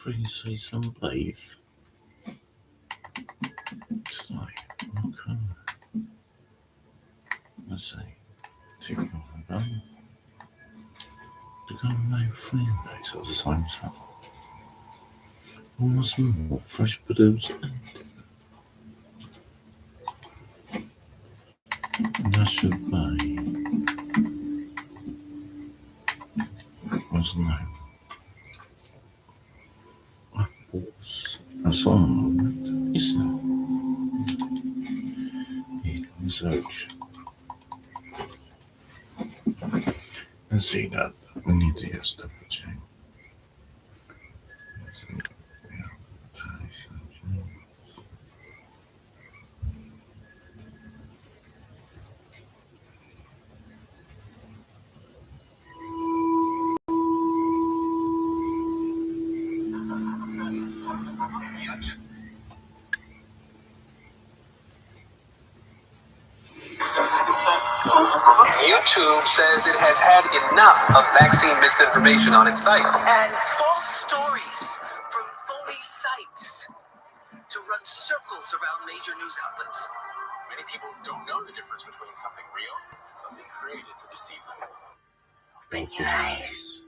free season live. So, okay. Let's see. To go my friend days at the same time. Almost more fresh produce. And that should be. What's the name? Apples. That's all moment, isn't it? It was ocean. And see that we need to just double check. YouTube says it has had enough of vaccine misinformation on its site. And false stories from phony sites to run circles around major news outlets. Many people don't know the difference between something real and something created to deceive them. Open your eyes.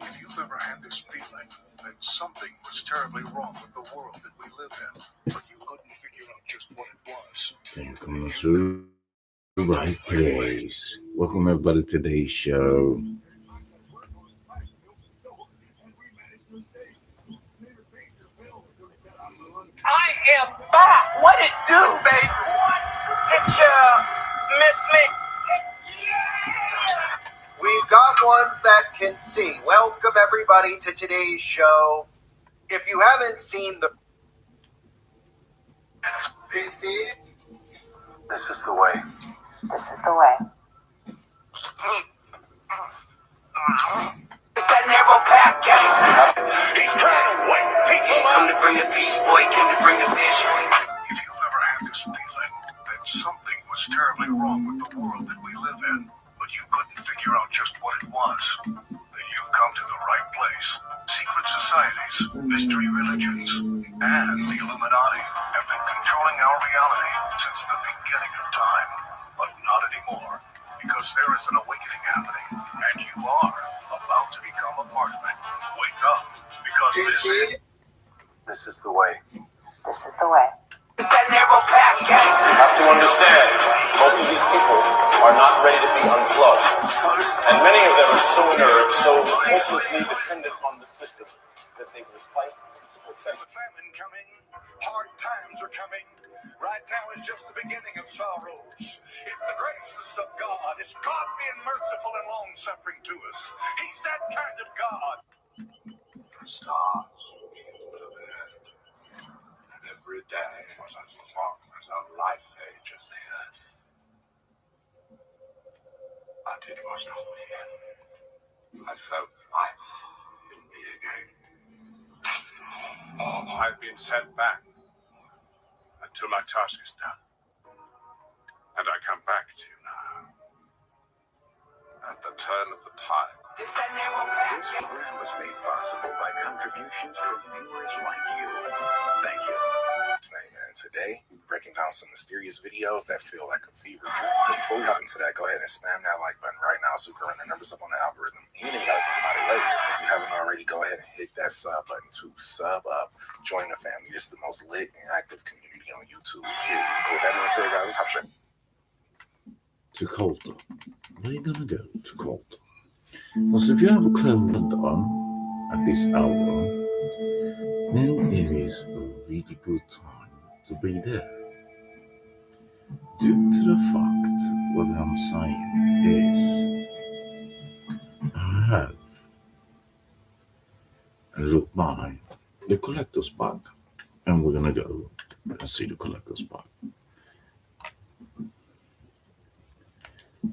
If you've ever had this feeling that something was terribly wrong with the world that we live in, but you couldn't figure out just what it was. Then you come to the right place. Welcome everybody to today's show. I am back. What it do, baby? Did you miss me? We've got ones that can see. Welcome everybody to today's show. If you haven't seen the PC, This is the way. This is the way. It's that narrow pack gang. He's trying to wake people Come up. to bring the peace, boy. Came to bring the vision. If you've ever had this feeling that something was terribly wrong with the world that we live in, but you couldn't figure out just what it was, then you've come to the right place. Secret societies, mystery religions, and the Illuminati have been controlling our reality since the beginning of time. But not anymore, because there is an awakening happening, and you are about to become a part of it. Wake up, because this is the way. This is the way. It's that narrow pack gang. You have to understand, most of these people are not ready to be unplugged. And many of them are so inert, so hopelessly dependent on the system that they will fight to protect. The famine coming, hard times are coming. Right now is just the beginning of sorrows. It's the grace of God. It's God being merciful and long-suffering to us. He's that kind of God. The stars being overhead, and every day was as long as a life age of the earth. But it was not the end. I felt life in me again. I've been sent back until my task is done. And I come back to you now. At the turn of the tide. It's that narrow pack This gang. program was made possible by contributions from viewers like you. Thank you. Man, today we're breaking down some mysterious videos that feel like a fever dream. But before we hop into that, go ahead and spam that like button right now so we can run the numbers up on the algorithm. You ain't even gotta think about it later. If you haven't already, go ahead and hit that sub button to sub up. Join the family. This is the most lit and active community on YouTube. Period. So with that being said, guys, let's hop straight To Colton. Where are you gonna go to Colton? Because if you have a clone on at this hour, then it is a really good time to be there. Due to the fact, what I'm saying is, I have a look by the collector's bag, and we're gonna go and see the collector's bag.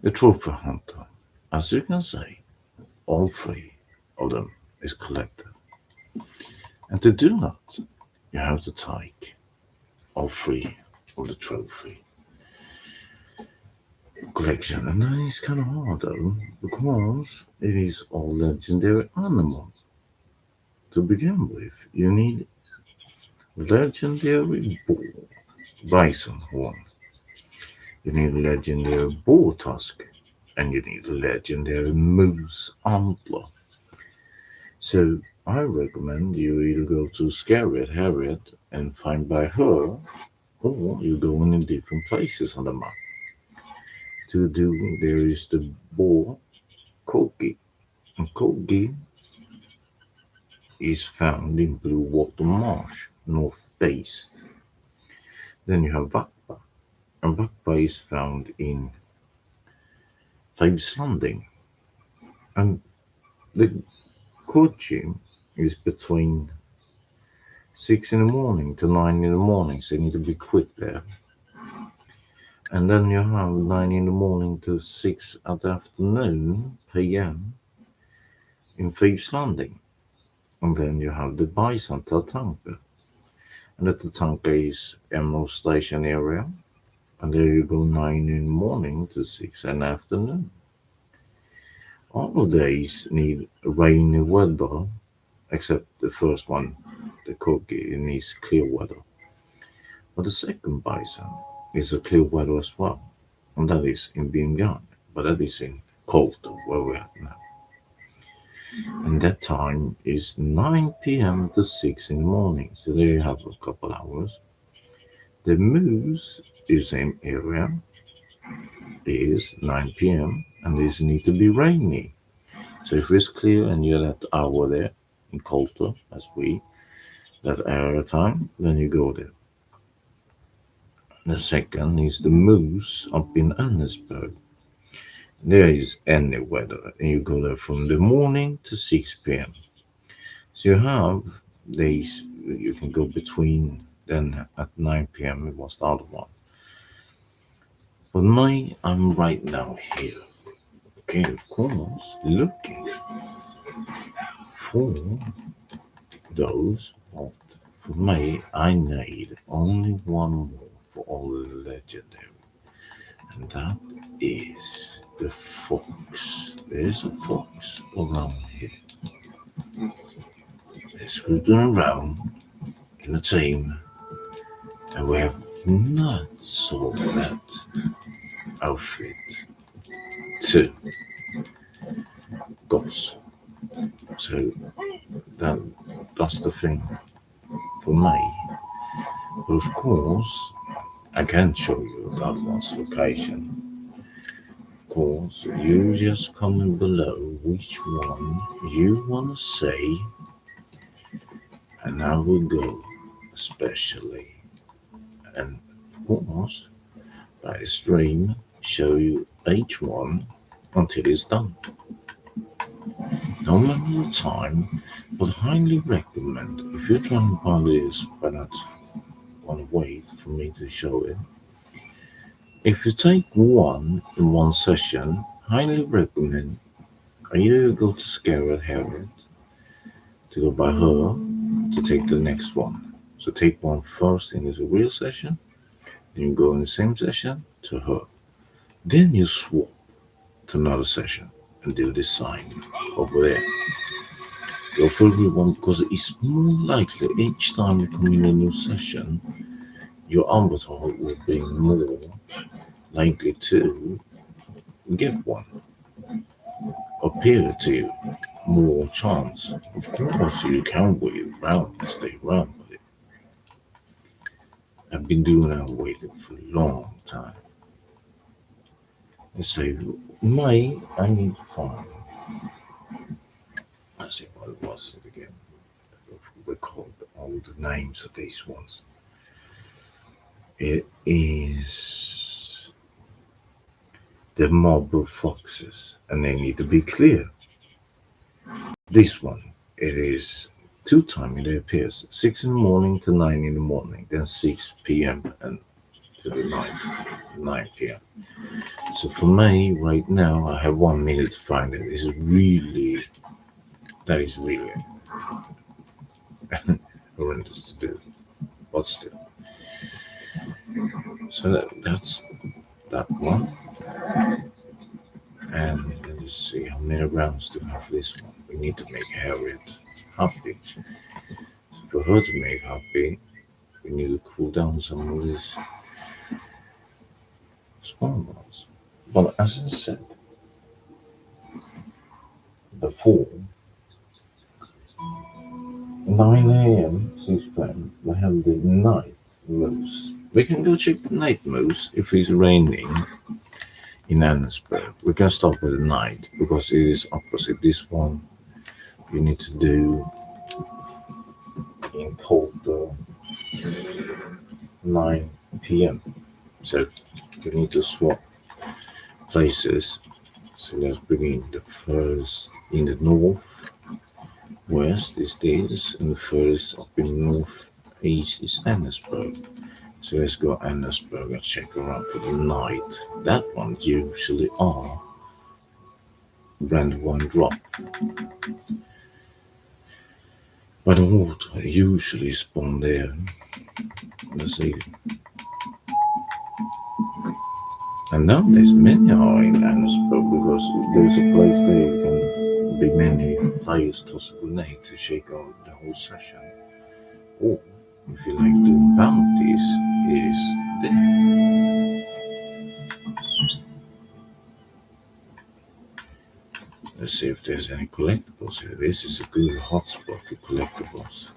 The trophy hunter, as you can see, all three of them is collected. And to do that, you have to take all three of the trophy collection. And that is kind of hard though, because it is all legendary animals. To begin with, you need legendary bull bison horn. You need legendary bull tusk, and you need legendary moose antler. So I recommend you either go to Scary Harriet and find by her, or you go in different places on the map. To do there is the boar Kogi, and Kogi is found in Blue Water Marsh, northeast. Then you have Vakpa, and Vakpa is found in Faves Landing, and the Koji is between 6 in the morning to 9 in the morning, so you need to be quick there. And then you have 9 in the morning to 6 at the afternoon, PM, in Thieves Landing. And then you have the Bison Tatanka. And the Tatanka is Emerald Station area. And there you go 9 in the morning to 6 in the afternoon. All of these need rainy weather, except the first one, the Cookie, it needs clear weather. But the second Bison is a clear weather as well. And that is in Bingan, but that is in Colton, where we're at now. And that time is 9 p.m. to 6 in the morning, so there you have a couple hours. The Moose is same area, is 9 p.m. and this need to be rainy. So if it's clear and you're that hour there in Colton, as we, that area time, then you go there. The second is the Moose up in Annesburg. There is any weather, and you go there from the morning to 6 p.m. So you have days you can go between. Then at 9 p.m. it was the other one. But I'm right now here. Okay, of course, looking for those. But for me, I need only one more for all the legendary, and that is the fox. There's a fox around here. They're scooting around in a team, and we have not sold that outfit to Goss. So that's the thing for me. But of course, I can show you that one's location. Of course, you just comment below which one you want to say, and I will go especially. And of course, by the stream, show you each one until it's done. No matter the time, but highly recommend if you're trying to buy this but not want to wait for me to show it. If you take one in one session, highly recommend either go to Scarlet Harriet to go by her to take the next one. So take one first in the real session, then you go in the same session to her. Then you swap to another session and do the sign over there. Go for the one because it's more likely each time you come in a new session, your avatar will be more likely to get one. Appear to you, more chance. Of course, you can wait around and stay around with it. I've been doing that waiting for a long time. Let's say, I need to find. Let's see what it was again. Recall all the names of these ones. It is the marble foxes, and they need to be clear. This one, it is 2 times it appears 6 in the morning to 9 in the morning, then 6 p.m. and to the night 9 p.m. So for me right now, I have 1 minute to find it. That is really horrendous to do, but still. So that's that one. And let's see how many rounds do we have for this one. we need to make Harriet happy. For her to make happy, we need to cool down some of these small ones. But as I said before, 9 a.m. since when we have the night moose. We can go check the night moose if it's raining in Annesburg. We can start with the night because it is opposite. This one you need to do in colder 9 p.m. So you need to swap places. So let's begin the first in the north west is this, and the first up in northeast is Annesburg. So let's go Annesburg and check around for the night. That one usually are brand one drop. But the water usually spawn there. Let's see. And nowadays many are in Annesburg because there's a place there you can be many players toss a grenade to shake out the whole session. Or if you like doing bounties, is there. Let's see if there's any collectibles here. This is a good hotspot for collectibles.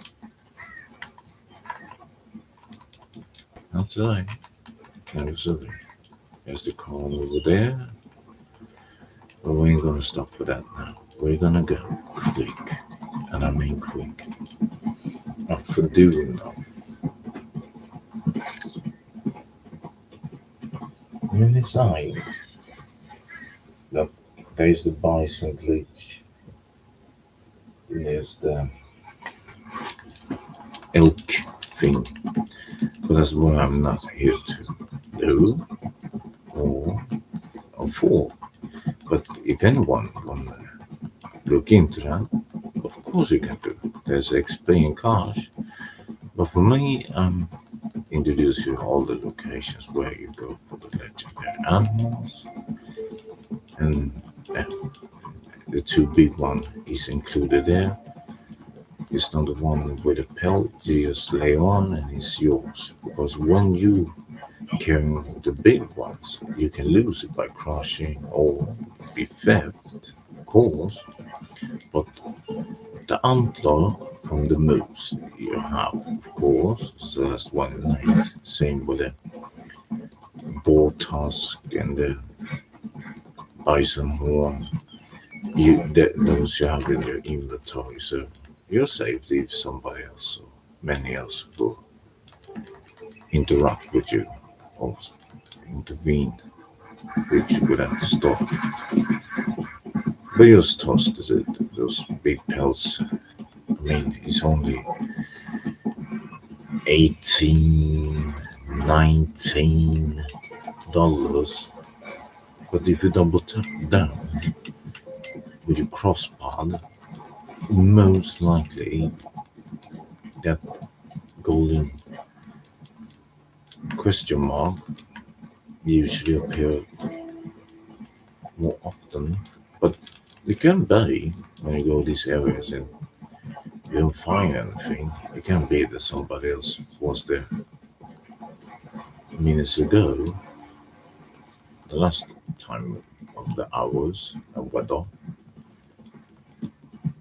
Not today. No, sorry. There's the car over there. But we ain't gonna stop for that now. We're gonna go quick. And I mean quick. Not for doing now. On the side, look, there's the bison glitch. There's the elk thing. But that's what I'm not here to do or for. But if anyone wanna look into that, of course you can do. There's XP in cars. But for me, introduce you all the locations where you go for the legendary animals, and the two big one is included there. It's not the one with the pelt, you just lay on and it's yours. Because when you carry the big ones, you can lose it by crushing or be theft, of course. But the antler from the moose you have, of course, so that's one nice. Same with the boar tusk and the bison horn. Those you have in your inventory, so you're safe if somebody else or many else will interact with you or intervene with you without stop. But just toss those big pelts. I mean, it's only 18, $19. But if you double tap down with your crosspad, most likely that golden question mark usually appear more often. But it can be when you go these areas and you don't find anything. It can be that somebody else was there minutes ago, the last time of the hours and weather.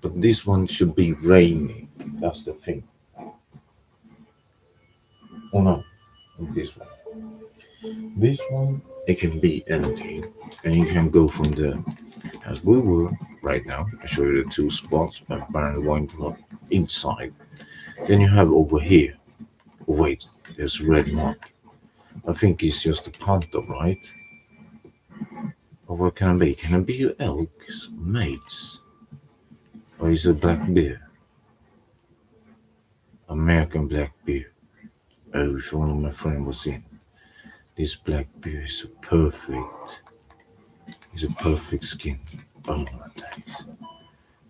But this one should be rainy. That's the thing. Oh no, this one. This one, it can be anything. And you can go from the, as we were right now, I show you the two spots by Baron Wine Drop inside. Then you have over here. Oh, wait, there's a red mark. I think it's just a panther, right? Or what can it be? Can it be your elks, mates? Or is it black bear? American black bear. Oh, if one of my friends was in. This black bear is it's a perfect skin. Oh my days.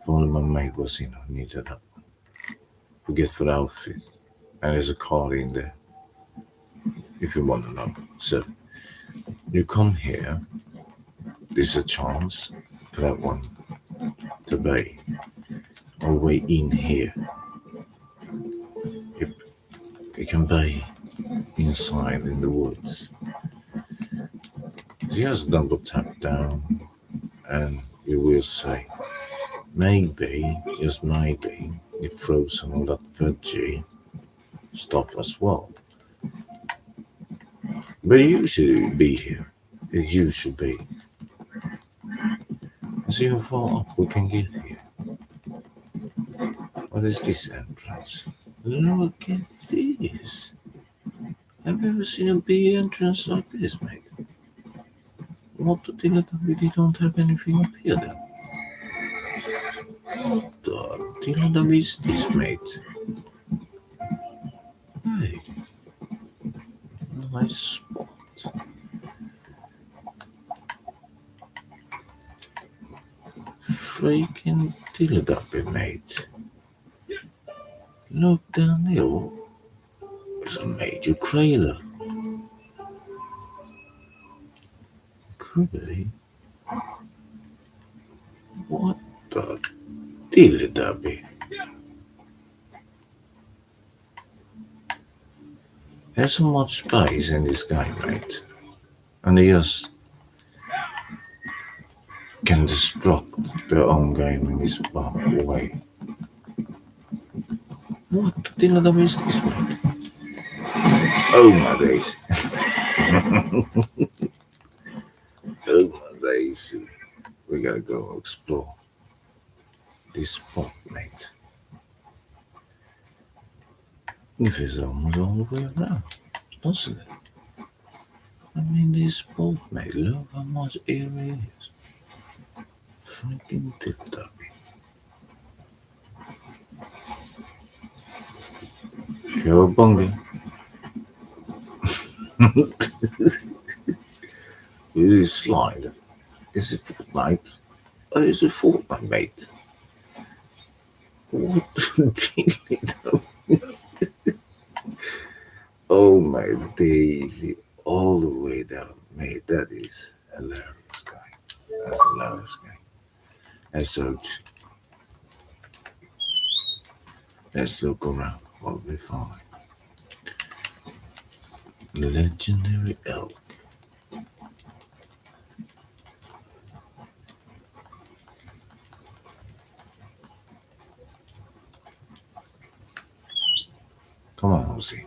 If only my mate was in, I needed that. Forget for the outfit. And there's a card in there. If you want to know. So, you come here. There's a chance for that one to be. all the way in here. You can be inside in the woods. Just double tap down and you will say, maybe, just maybe, it throws some of that veggie stuff as well. But you should be here. You should be. See how far up we can get here. What is this entrance? Look at this. Have you ever seen a big entrance like this, mate? What the deal that we don't have anything up here then? What the deal that is this, mate? Hey, nice spot. Freaking Teletubby, mate. Look down there. It's a major trailer. Could be. What the Teletubby? There's so much space in this guy, mate. And they just can destruct their own game in this way. What the Teletubby is this, mate? Oh my days. Oh my days. We gotta go explore this spot, mate. If it's almost all the way around, doesn't it? I mean, this spot, mate, look how much area it is. Freaking Teletubby. Cowabunga. Is it slide? Is it Fortnite? Or is it Fortnite, mate? What the Oh my daisy. All the way down, mate. That is hilarious, guy. That's hilarious, guy. That's so. Let's look around. What we find. Legendary elk. Come on, Ozzy.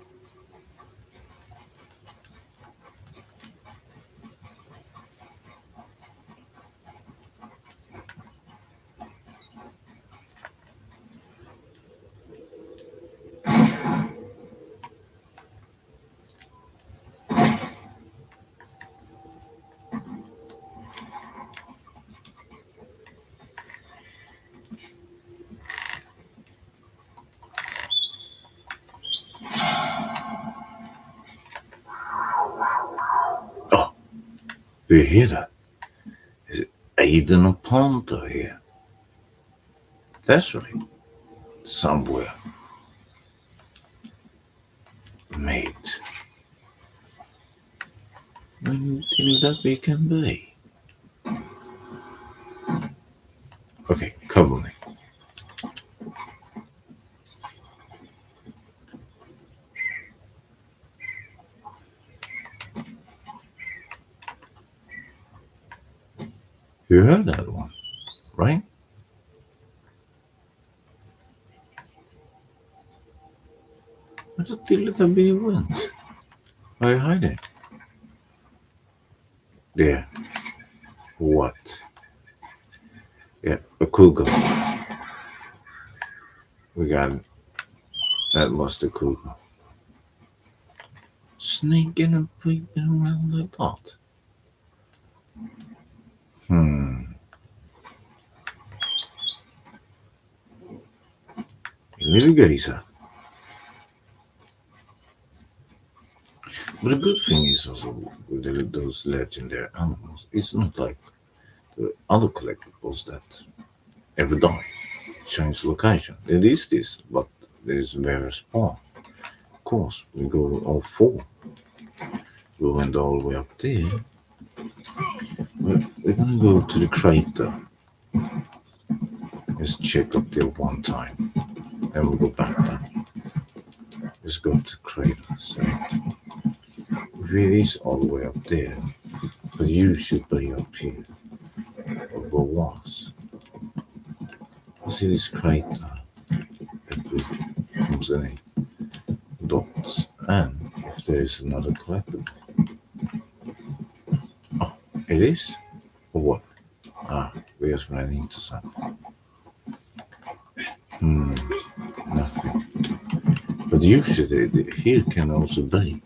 Do you hear that? Is it even a panther here? That's right. Somewhere. Mate. When do you think that we can be? Okay, cover me. You heard that one, right? Where's the Teletubby went? Why are you hiding? There. What? Yeah, a cougar. We got it. That was the cougar. Sneaking and creeping around like that. Little gazer. But the good thing is also with those legendary animals, it's not like the other collectibles that every die change location. It is this, but there is very spawn. Of course, we go all four. We went all the way up there. We're gonna go to the crater. Let's check up there one time. Then we'll go back down. Let's go to crater. So if it is all the way up there, but you should be up here. Or what was? You see this crater that comes in dots, and if there is another collectible. Oh, it is? Or what? Ah, we just ran into something. Nothing. But usually here can also be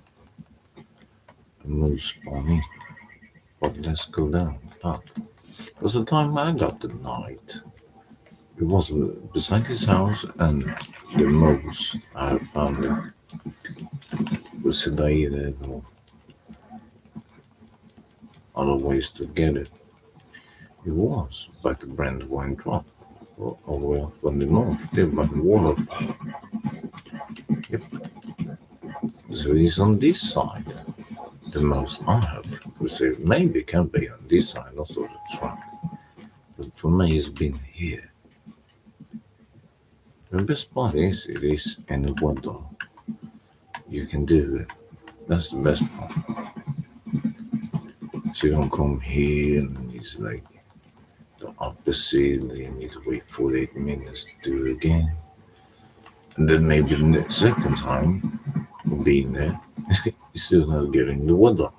a moose spawning. But let's go down the path. Because the time I got the night, it was beside his house, and the moose I found it was sedated or other ways to get it. It was by the Brandywine Drop, all the way up on the north, there by the waterfall. Yep. So he's on this side. The most I have received maybe can be on this side, also the truck. But for me, it's been here. The best part is it is any weather. You can do it. That's the best part. So you don't come here and it's like the opposite. You need to wait 48 minutes to do it again. And then maybe the second time being there, you're still not getting the weather.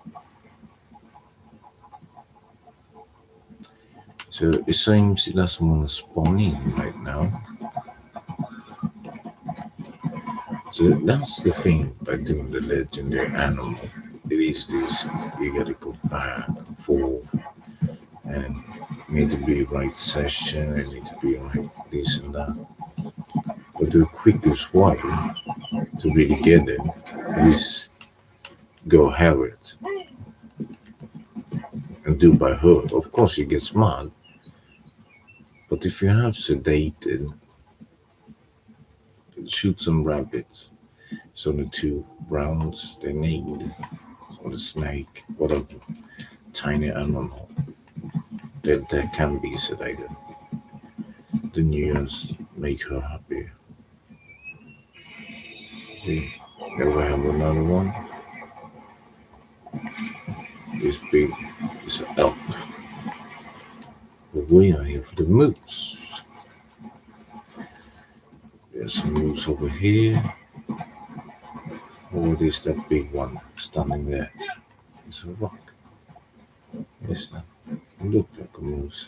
So it seems he doesn't want to spawn in right now. So that's the thing by doing the legendary animal. It is this, you gotta go back and forth, and need to be right session, and need to be right this and that. But the quickest way to really get it is go have it and do by her. Of course he gets mad, but if you have sedated, shoot some rabbits. It's only 2 rounds they need, or the snake, whatever, tiny animal that can be sedated. Then you just make her happy. See, there we have another one. This big is an elk. But we are here for the moose. There's some moose over here. What is that big one standing there? It's a rock. What is that? It looks like a moose.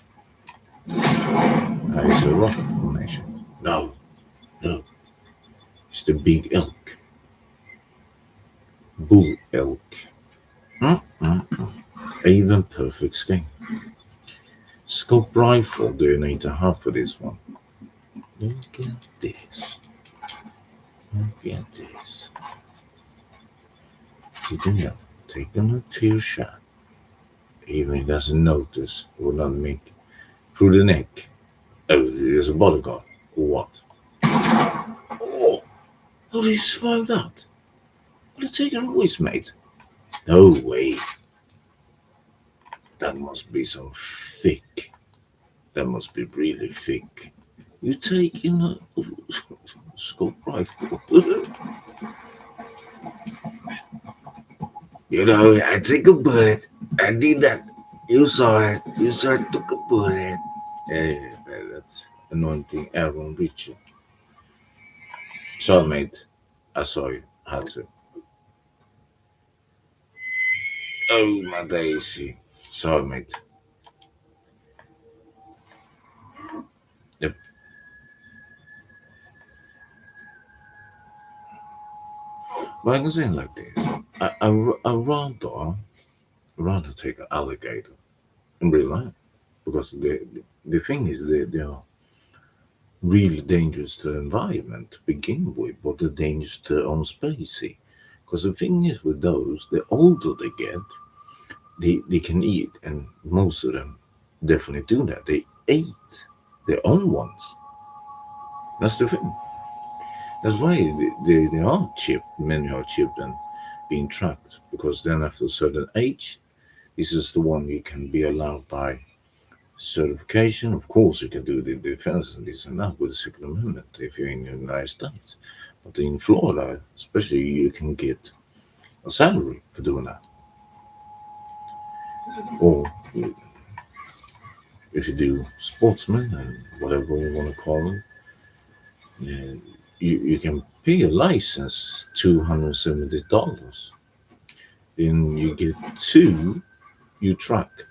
It's a rock formation. No. It's the big elk. Bull elk. Even perfect skin. Scope rifle do you need to have for this one? Look at this. Look at this. Sitting up, taking a clear shot. Even he doesn't notice, will not make through the neck. Oh, there's a bodyguard. Or what? Oh, how did he survive that? What are you taking a voice, mate? No way. That must be some thick. That must be really thick. You taking a scope rifle? You know, I take a bullet. I did that. You saw it. You saw I took a bullet. Yeah, that's anointing Aaron Richard. Sorry, mate. I saw you. Had to. Oh, my daisy. Sorry, mate. Yep. But I can say it like this. I rather take an alligator in real life, because the thing is they are really dangerous to the environment to begin with, but they're dangerous to their own species. Because the thing is with those, the older they get, they can eat, and most of them definitely do that. They ate their own ones. That's the thing. That's why they are chipped. Many are chipped and being tracked, because then after a certain age, this is the one you can be allowed by certification. Of course, you can do the defense and this and that with the Second Amendment if you're in the United States. But in Florida, especially, you can get a salary for doing that. Or if you do sportsman and whatever you want to call it, then you can pay a license $270. Then you get two you truck.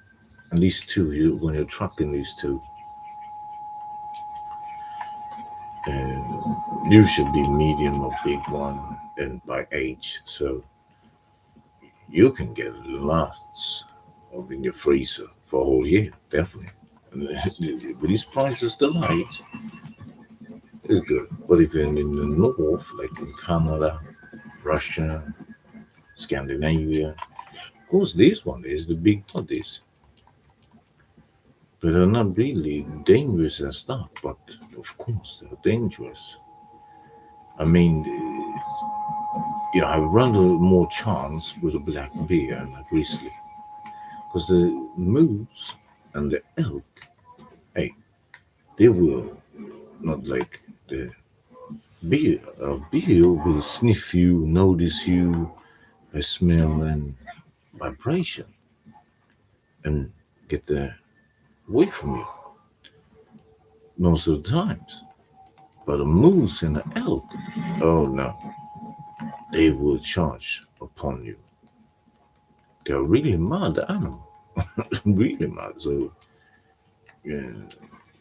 And these two, when you're trucking these two, usually medium or big one, and by age. So you can get lots of in your freezer for a whole year, definitely. And with these prices still high, it's good. But if you're in the north, like in Canada, Russia, Scandinavia, of course, this one is the big bodies. But they're not really dangerous and stuff, but of course they're dangerous. I mean, I run more chance with a black bear and a grizzly. Because the moose and the elk, hey, they will not like the bear. A bear will sniff you, notice you by smell and vibration and get away from you most of the times. But a moose and an elk, oh no, they will charge upon you. They're really mad animal, really mad. So, yeah,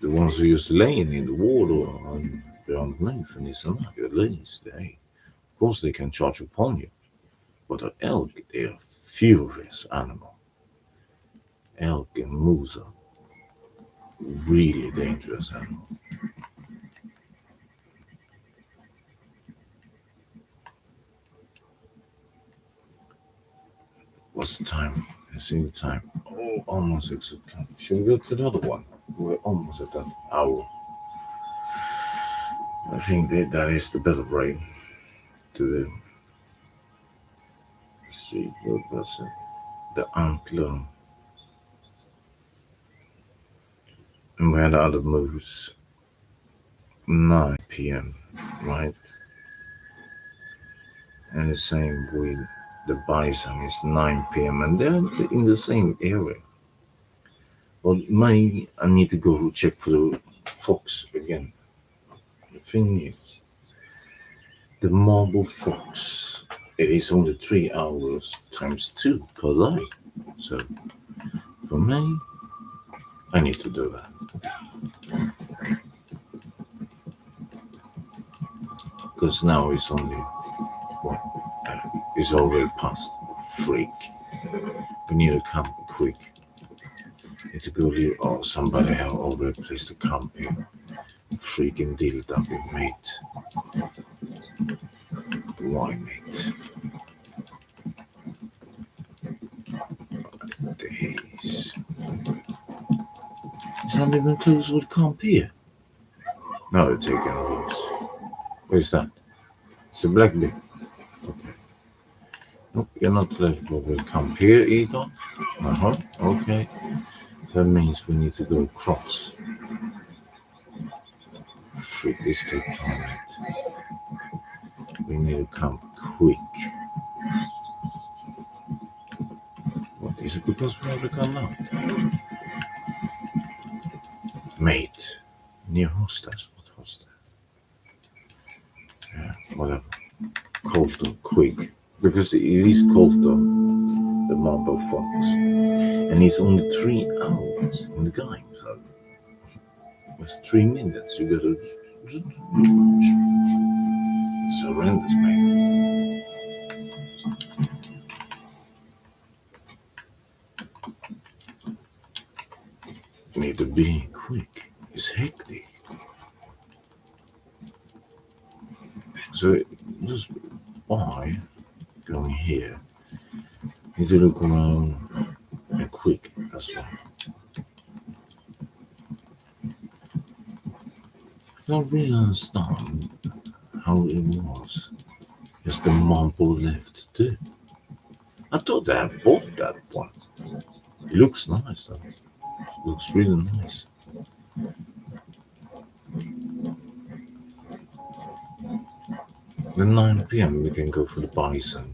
the ones who used to laying in the water and they're underneath and this and that, at least, of course they can charge upon you. But an elk, they're furious animal. Elk and moose are really dangerous animal. What's the time? I see the time. Oh, almost 6 o'clock. Should we go to the other one? We're almost at that hour. I think that is the better break to the. Let's see, what was it? The antler. And we had other moves. 9 p.m. Right? And the same with the bison is 9 p.m. and they're in the same area. Well, I need to go check for the fox again. The thing is, the marble fox, it is only 3 hours times 2 per light. So, for me, I need to do that. Because now it's only, it's already past freak. We need to come quick. Need to go there, or somebody have already placed the camp here. Freaking deal that we made. Why, mate? Days. It's not even close with camp here. Now they're taking a horse. Where's that? It's a black bit. Okay. Nope, you're not eligible with camp here either. Okay. That means we need to go across. Freak, this take time, mate. We need to come quick. What is it because we have to come now? Mate. Near hostels. What hostel? Yeah, whatever. Colton, quick. Because it is Colton, the marble fox. And it's only 3 hours in the game, so it's 3 minutes. You gotta. It's horrendous, man. Need to be quick. It's hectic. So just by going here, you need to look around and quick as well. I don't really understand how it was. Just the marble left to do. I thought I bought that one. It looks nice though. Looks really nice. Then 9 p.m. we can go for the bison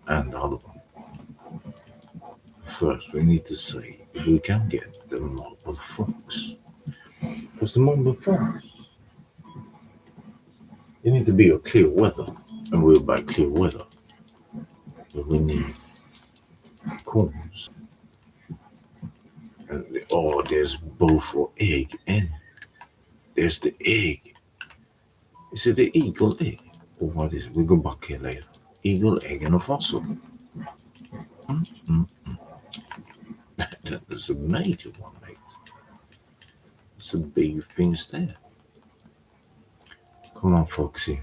and the other one. First, we need to see if we can get the marble fox. Because the marble fox, you need to be a clear weather, and we're by clear weather. But we need corns. And there's both for egg and there's the egg. Is it the eagle egg? Or what is it? We'll go back here later. Eagle egg and a fossil. That is a major one, mate. Some big things there. Come on, Foxy.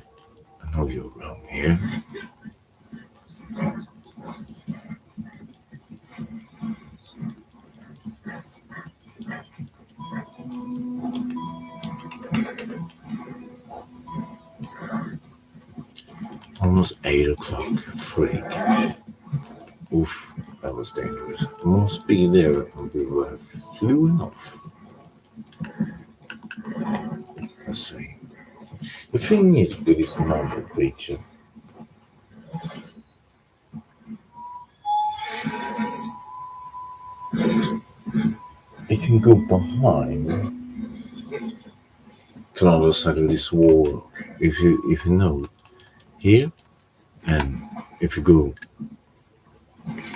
I know you're around here. Almost 8 o'clock. Freak. Oof, that was dangerous. Must be there and we were flew off. Let's see. The thing is with this marble creature, it can go behind to the other side of this wall. If you know here, and if you go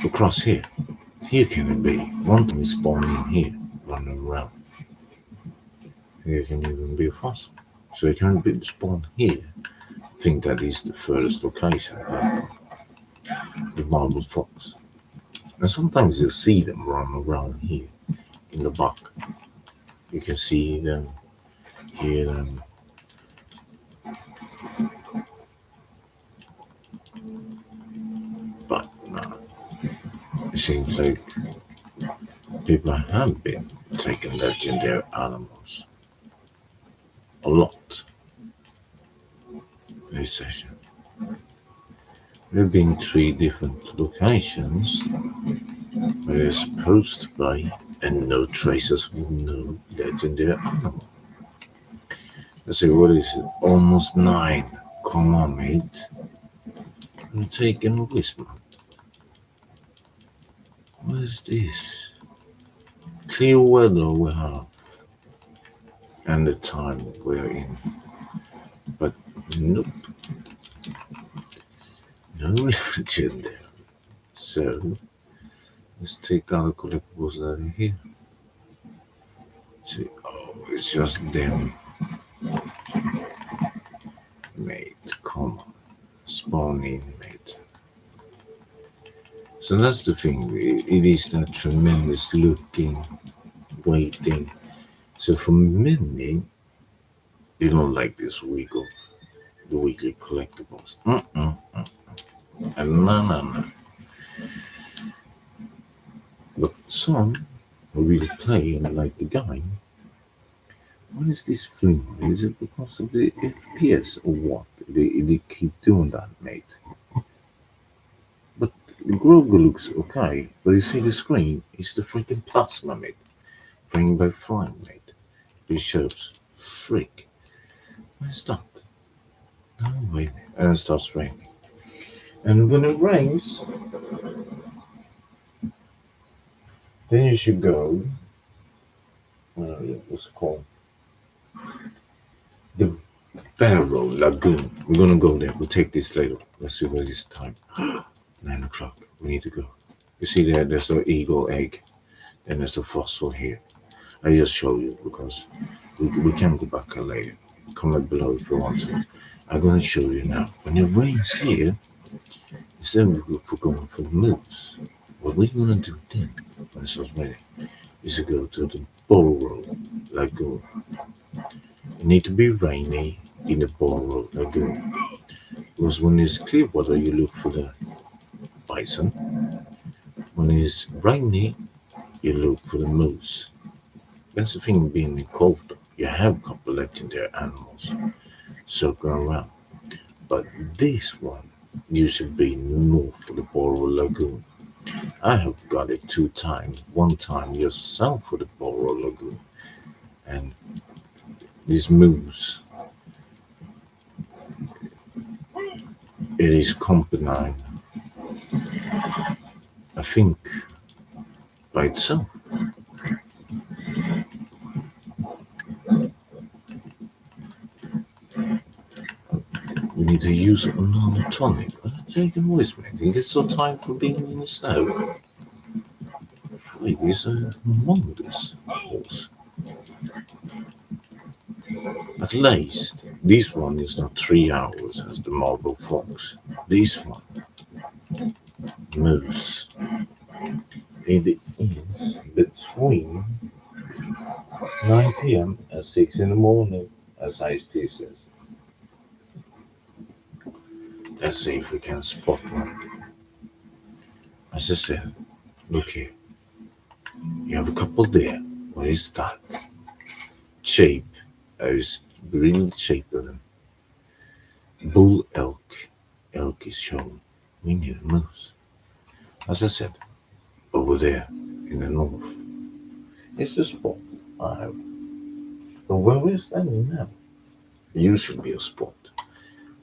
across here can it be? One time is spawning here, running around. Here can even be a fossil. So it can be spawned here. I think that is the furthest location. The marble fox. And sometimes you see them run around here in the back. You can see them, hear them. But no, it seems like people have been taking legendary animals a lot this session. We've been 3 different locations where they're supposed to be, and no traces of no legendary animal. Let's see, what is it? Almost 9. Come on, mate. I'm taking a whisper. What is this? Clear weather we have, and the time we're in. But nope. No legend there. So let's take out the collectibles out of here. See, it's just them. Mate, come on. Spawn in, mate. So that's the thing. It is that tremendous looking, waiting. So for many, they don't like this week of the weekly collectibles. And no. But some who really play and like the game, what is this thing? Is it because of the FPS or what? They keep doing that, mate. But the Grogu looks okay, but you see the screen, it's the freaking plasma, mate. Frame by frame, mate. It shows freak. What is that? No, wait. And it starts raining. And when it rains, then you should go. What's it called? The Barrow Lagoon. We're gonna go there. We'll take this later. Let's see what it's time. 9 o'clock. We need to go. You see there? There's an eagle egg. Then there's a fossil here. I just show you because we can go back later. Comment below if you want to. I'm gonna show you now. When it rains here, instead of going for the moose, what we're gonna do then, when it starts raining, is to go to the Barrow Lagoon. It need to be rainy in the Barrow Lagoon. Because when it's clear water, you look for the bison. When it's rainy, you look for the moose. That's the thing being in cold. You have a couple legendary animals circling around. But this one, you should be north of the Barrow Lagoon. I have got it 2 times. One time yourself for the Boro Lagoon. And this moose, it is accompanied, I think, by itself. We need to use another tonic. I'm take it with me. You get so tired from being in the snow. Wait, is a humongous horse. At least this one is not 3 hours as the marble fox. This one moves. It is between 9 p.m. and 6 in the morning, as Ice-T says. Let's see if we can spot one. As I said, look here. You have a couple there. What is that? Shape. I was bringing the shape of them. Bull elk. Elk is shown. We need a moose. As I said, over there in the north. It's the spot I have. But where we're standing now, you should be a spot.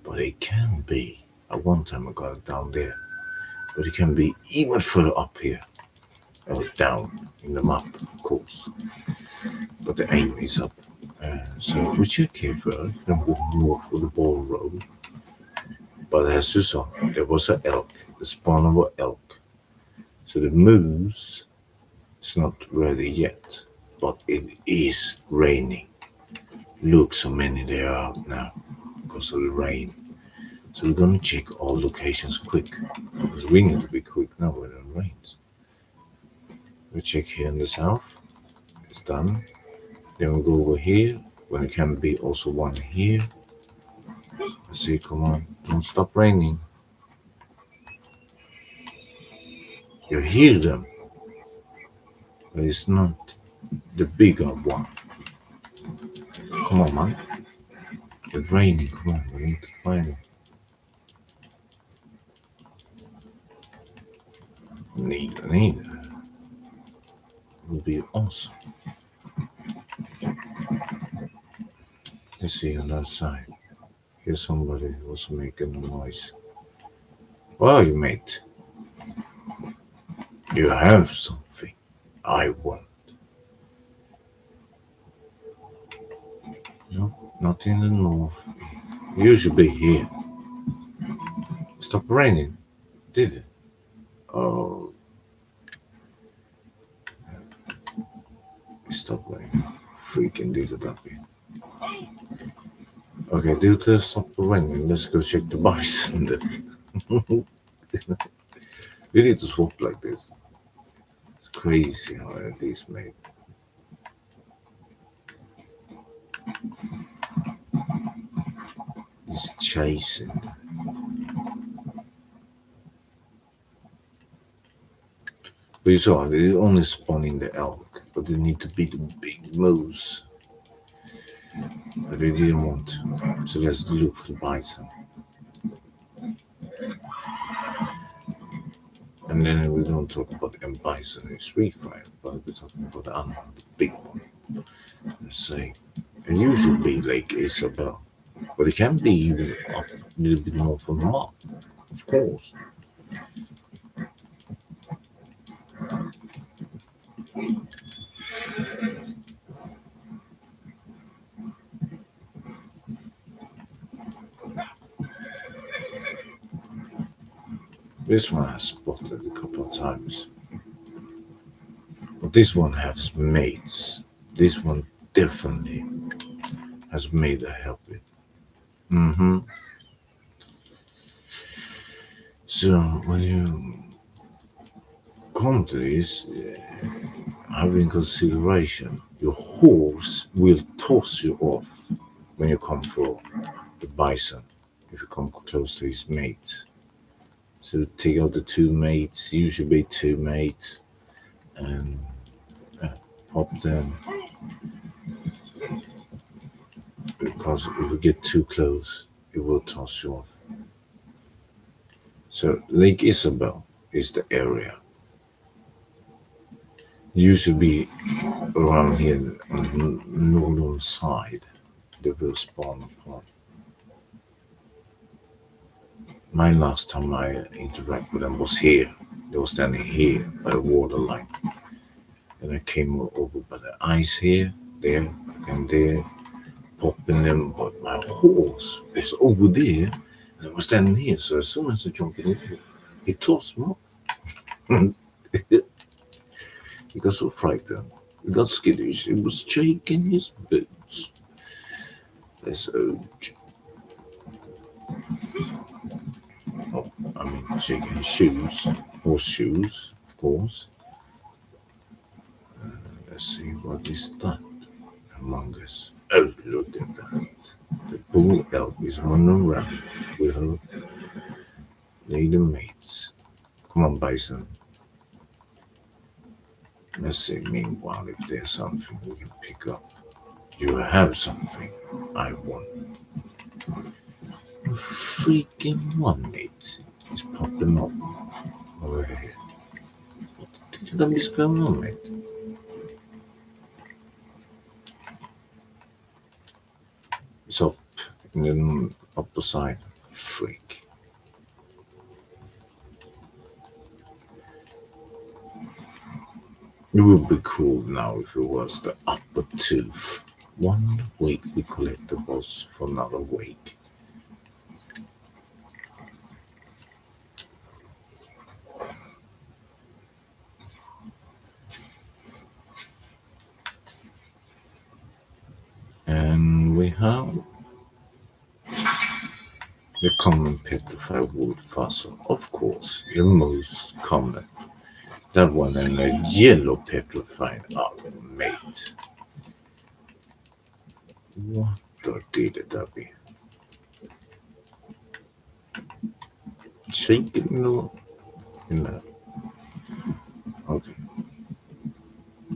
But it can be. At one time I got it down there. But it can be even further up here. Or down in the map, of course. But the aim is up. So we check here first, then we go north of the ball road. But as you saw, there was an elk, the spawn of an elk. So the moose is not ready yet, but it is raining. Look, so many there are out now because of the rain. So we're gonna check all locations quick because we need to be quick now when it rains. We check here in the south, it's done. Then we go over here when it can be also one here. Let's see, come on, don't stop raining. You hear them, but it's not the bigger one. Come on, man. It's raining, come on, we need to find it. Need. It would be awesome. Let's see on that side. Here's somebody also making a noise. Well, you mate. You have something I want. No, not in the north. You should be here. Stop raining, did it? Oh. Stop raining. Freaking did it up here. Okay, due to stop raining, let's go check the bison then. We need to swap like this. It's crazy how it is made. It's chasing. But you saw, they only spawning the elk, but they need to be the big moose. But they didn't want to. So let's look for the bison. And then we don't talk about the bison in Street Fighter, but we're talking about the other one, the big one. Let's say, it usually be Lake Isabel, but it can be even up a little bit more from the map, of course. This one I spotted a couple of times. But this one has mates. This one definitely has made a help. So when you come to this, have in consideration, your horse will toss you off when you come for the bison, if you come close to his mates. So take out the 2 mates, usually be 2 mates, and pop them. Because if you get too close, it will toss you off. So Lake Isabel is the area Used to be around here on the northern side. They will spawn upon. My last time I interacted with them was here. They were standing here by the waterline. And I came over by the ice here, there, and there, popping them. But my horse was over there, and I was standing here. So as soon as I jumped in, he tossed me up. He got so frightened. He got skittish. He was shaking his boots. That's oh, I mean, shaking his shoes, horseshoes, of course. Let's see what is that among us. Oh, look at that. The bull elk is running around with her lady mates. Come on, Bison. Let's see, meanwhile, if there's something we can pick up. You have something I want. A freaking one, mate. It's popping up over here. What is going on, mate? It's up in the upper side. Freak. It would be cool now if it was the upper tooth. 1 week we collectables for another week. And we have the common petrified wood fossil, of course, the most common. That one and a yellow petrified. Oh, mate. What the did that be? Shaking in that. Okay.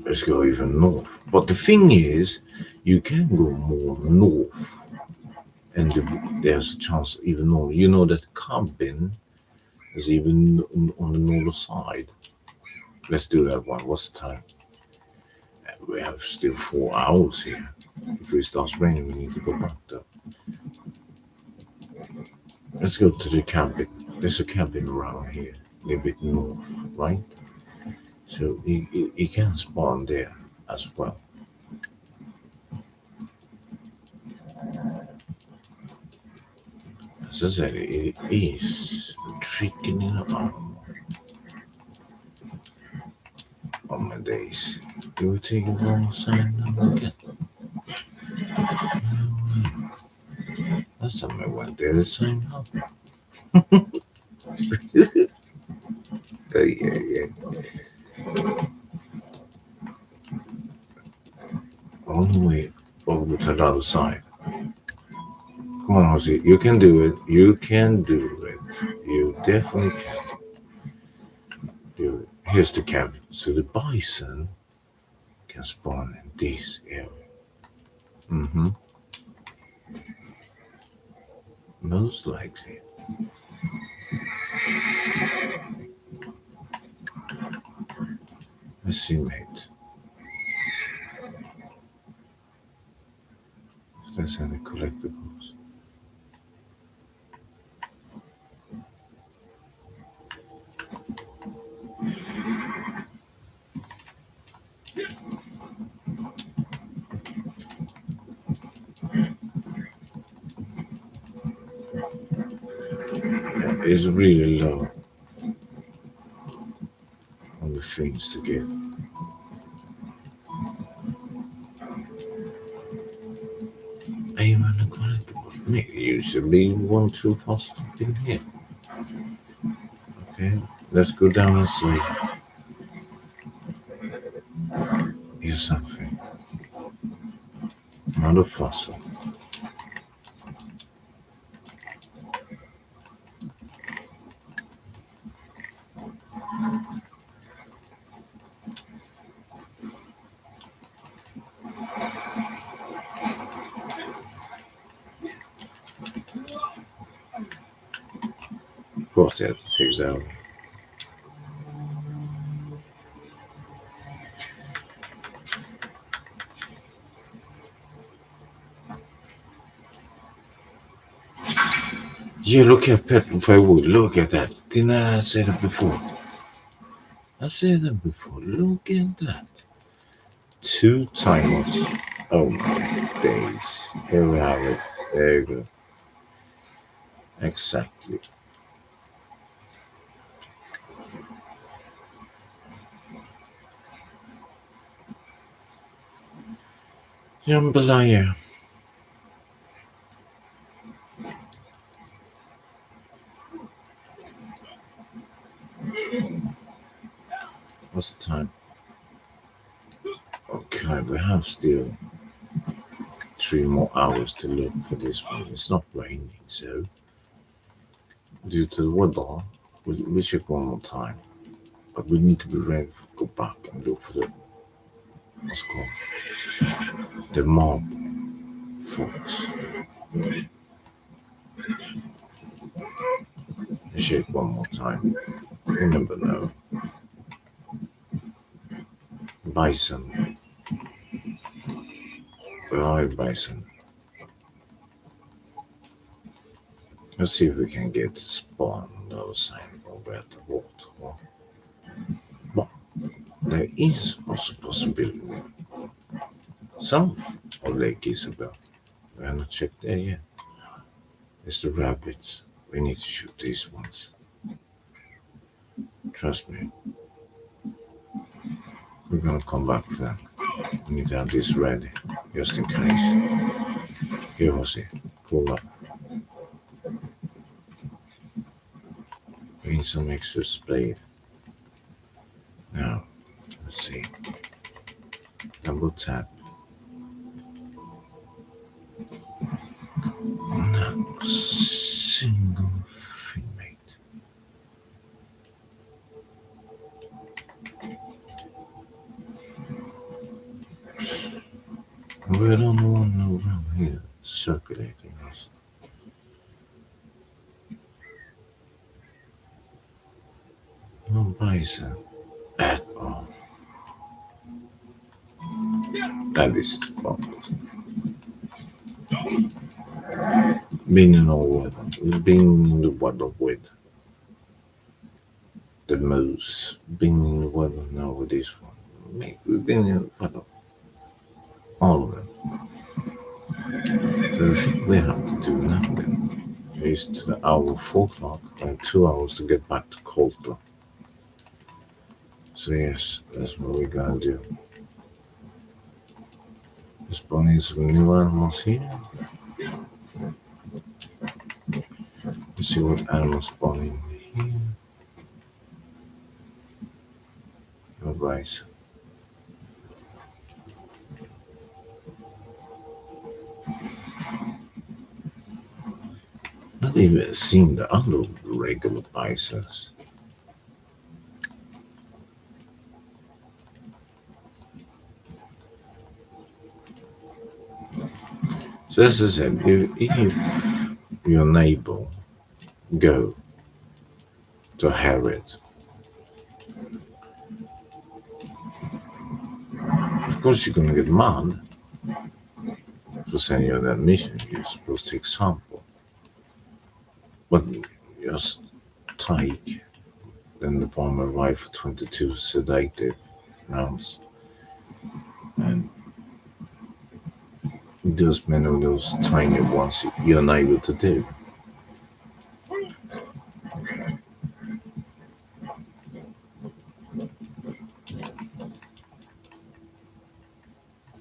Let's go even north. But the thing is, you can go more north. And there's a chance even more. You know that cabin is even on the northern side. Let's do that one. What's the time? We have still 4 hours here. If it starts raining, we need to go back though. Let's go to the cabin. There's a cabin around here, a little bit north, right? So you can spawn there as well. As I said, it is tricking in the arm. Oh my days. You were taking the wrong side now again. Last time I went there, the sign up. Yeah. All the way over to the other side. Come on, Jose. You can do it. You can do it. You definitely can do it. Here's the cabin. So the bison can spawn in this area. Most likely. Let's see, mate. If there's any collectibles. It's really low on the things to get. Even the collectibles. Maybe usually 1, 2 faster in here. Okay, let's go down and see. Here's something. Another fossil. Of course, they have to take that one. Yeah, look at Petrified. Look at that. Didn't I say that before? I said that before. Look at that. 2 times. Oh my days. Here we have it. There you go. Exactly. Jambalaya. What's the time? Okay, we have still 3 more hours to look for this one. It's not raining, so due to the weather, we check one more time. But we need to be ready to go back and look for the what's called the mob folks. Check one more time. You never know. Bison. Where are you, Bison? Let's see if we can get spawn on the other side over at the water. But there is also a possibility. Some of Lake Isabel. We have not checked there yet. It's the rabbits. We need to shoot these ones. Trust me. We're gonna come back for them. We need to have this ready, just in case. Here, Jose. Pull up. We need some extra spade. Now, let's see. Double tap. Not a single female. We're the only one around here circulating us. No bison at all. That is bonkers. Being in all weather, being in the weather with the moose, being in the weather now with this one. We've been in the weather. All of them. What we have to do now then is to the hour 4 o'clock and 2 hours to get back to Colter. So yes, that's what we're gonna do. Spawning some new animals here. Let's see what animals spawning here. No bison. Not even seen the other regular bisons. So as I said, if your neighbor go to Harriet, of course you're gonna get mad for sending you on that mission. You're supposed to take sample, but just take. Then the farmer rifle 22 sedative rounds and those many of those tiny ones you're unable to do.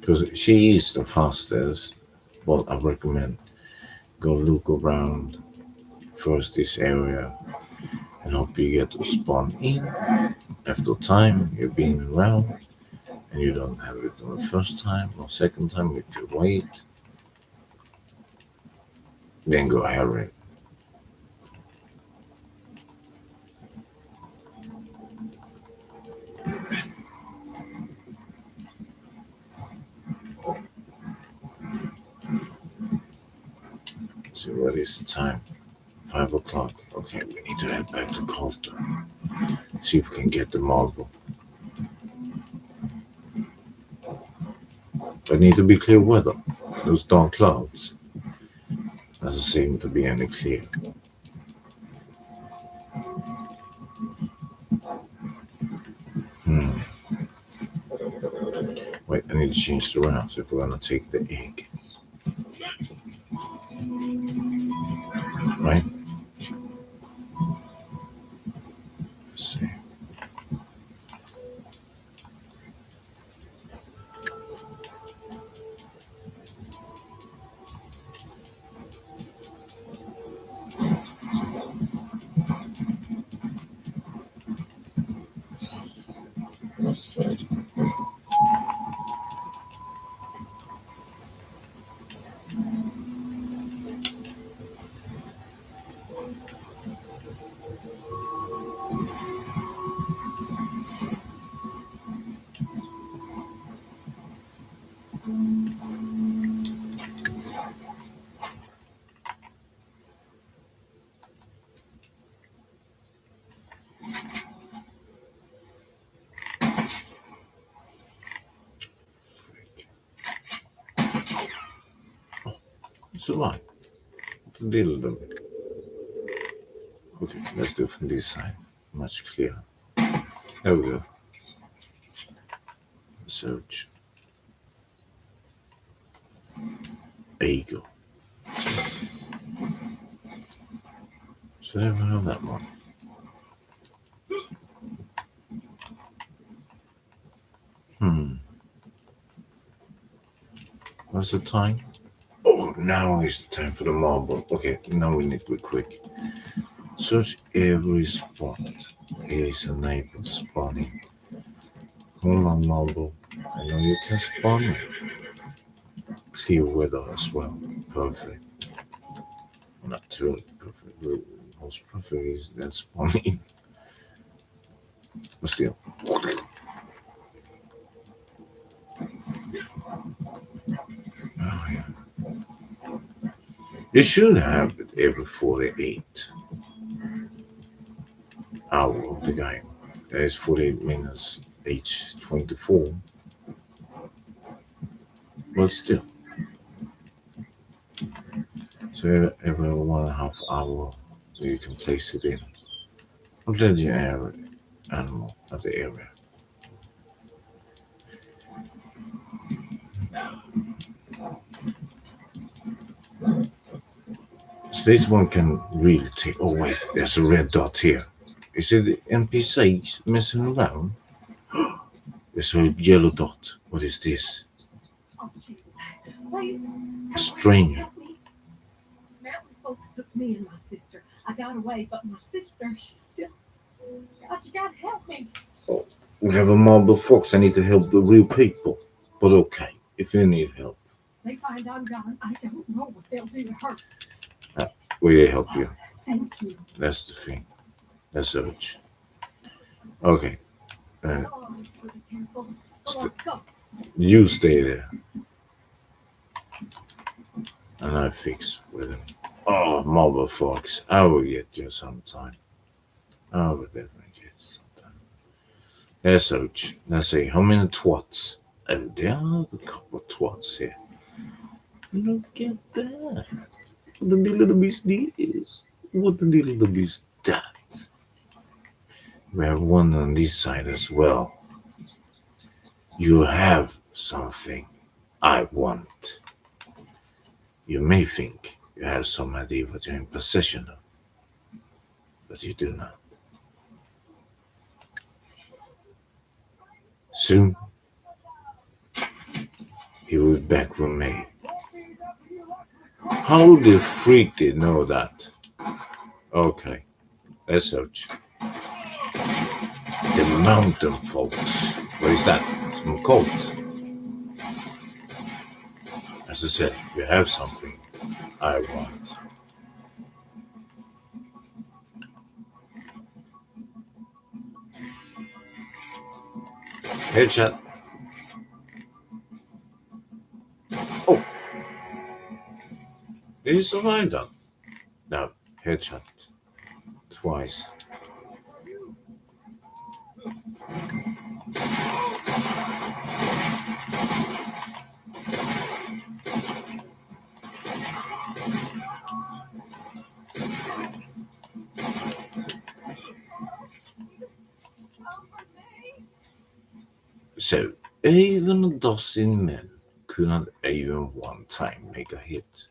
Because she is the fastest, but I recommend go look around first this area and hope you get to spawn in. After time you're being around and you don't have it on the first time or second time, if you wait, then go Harriet. So what is the time? 5 o'clock. Okay, we need to head back to Colter. See if we can get the marble. But need to be clear weather. Those dark clouds doesn't seem to be any clear. need to change the rounds if we're gonna take the egg. Right? Let's see. So right. Little bit. Okay, let's do it from this side. Much clearer. There we go. Search. There you go. So there we have that one. What's the time? Oh, now is the time for the marble. Okay, now we need to be quick. Search every spot. Here is a neighbor spawning. Hold on, marble. I know you can spawn it. Clear weather as well. Perfect. Not too perfect. The most perfect is that spawning. But still. Oh, yeah. You should have it every 48 hours of the game. That is 48 minutes each 24. But still. So every 1.5 hour you can place it in. A legendary animal of the area. So this one can really take. Oh wait, there's a red dot here. Is it the NPCs messing around? There's a yellow dot. What is this? Please. A stranger. Mountain folks took me and my sister. I got away, but my sister, she's still. God, you gotta help me. Oh, we have a mob of folks. I need to help the real people. But okay, if you need help, They find I'm gone. I don't know what they'll do to her. we help you. Thank you. That's the thing. That's search. Okay. Oh, be careful. Go on, go. You stay there. And I fix with him. Oh, mob of folks. I will get you sometime. I will definitely get you sometime. Let's search. Let's see. How many twats? Oh, there are a couple of twats here. Look at that. What the little beast is. What the little beast that. We have one on this side as well. You have something I want. You may think you have some idea what you're in possession of, but you do not. Soon, he will be back with me. How the freak did know that? Okay, let's search. The mountain folks. What is that? Some cult. As I said, you have something I want. Headshot. Oh. Did he survive that? No. Headshot. Twice. So, Even a dozen men could not even one time make a hit.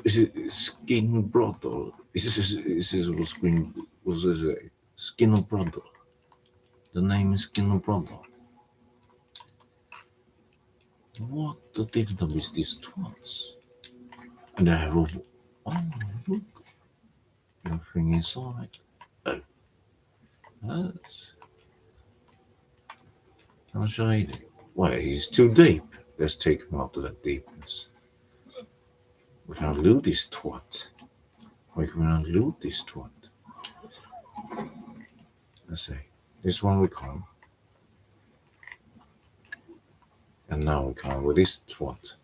Is it Skin Brother? Is this what Skin was it? Skin Brother. The name is Skin Brother. What the diddle is this twice? And I have a look, everything is alright. Oh, that's how shady. Well, he's too deep. Let's take him out of that deepness. We can loot this twat. We can loot this twat. Let's see. This one we can't. And now we can with this twat.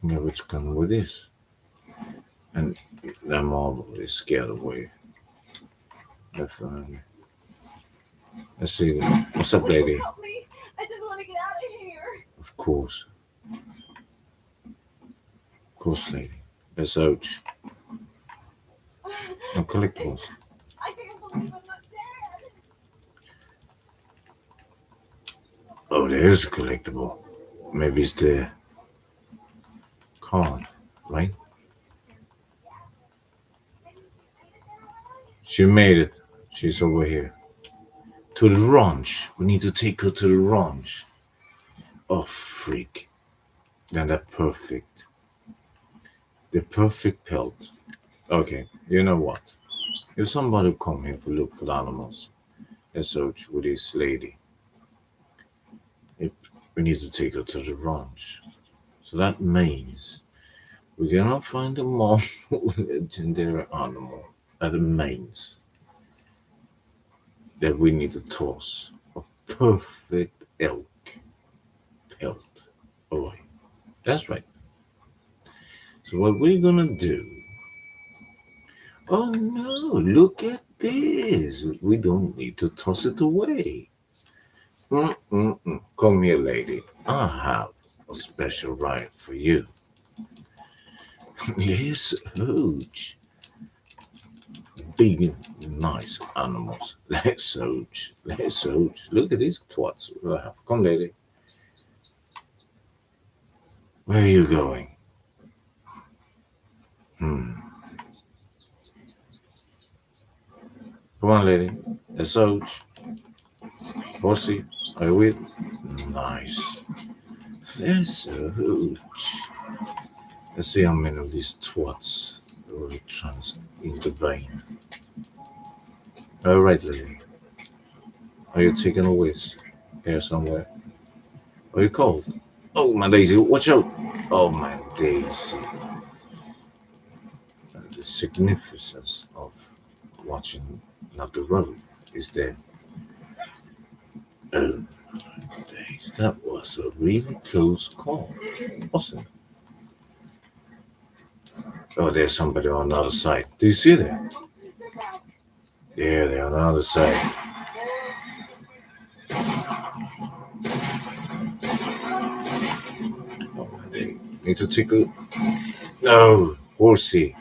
Yeah, we can with this. And that marble is scared away. Definitely. Let's see. What's up, lady? Help me. I just want to get out of here. Of course. Of course, lady. Let's ouch. No collectibles. I can't believe I'm not dead. Oh, there's a collectible. Maybe it's the card, right? She made it. She's over here. To the ranch. We need to take her to the ranch. Oh, freak. Then that perfect. The perfect pelt. Okay, you know what? If somebody come here to look for the animals, let's search with this lady. If we need to take her to the ranch. So that means we cannot find a more legendary animal that means that we need to toss a perfect elk pelt away. That's right. So what we're gonna do? Oh no! Look at this. We don't need to toss it away. Come here, lady. I have a special ride for you. Let's huge. Big, nice animals. Let's huge. Let's huge. Look at these twats we have. Come, lady. Where are you going? Come on, lady. Let's huge. Horsey, are you with? Nice. Let's huge. Let's see how many of these twats will intervene. All right, lady. Are you taking a whiz here somewhere? Are you cold? Oh, my daisy, watch out! Oh, my daisy. The significance of watching not the road is there. Oh, my days. That was a really close call, wasn't it? Oh, there's somebody on the other side. Do you see that? Yeah, they're on the other side. Oh, my day. Need to tickle. No, horsey.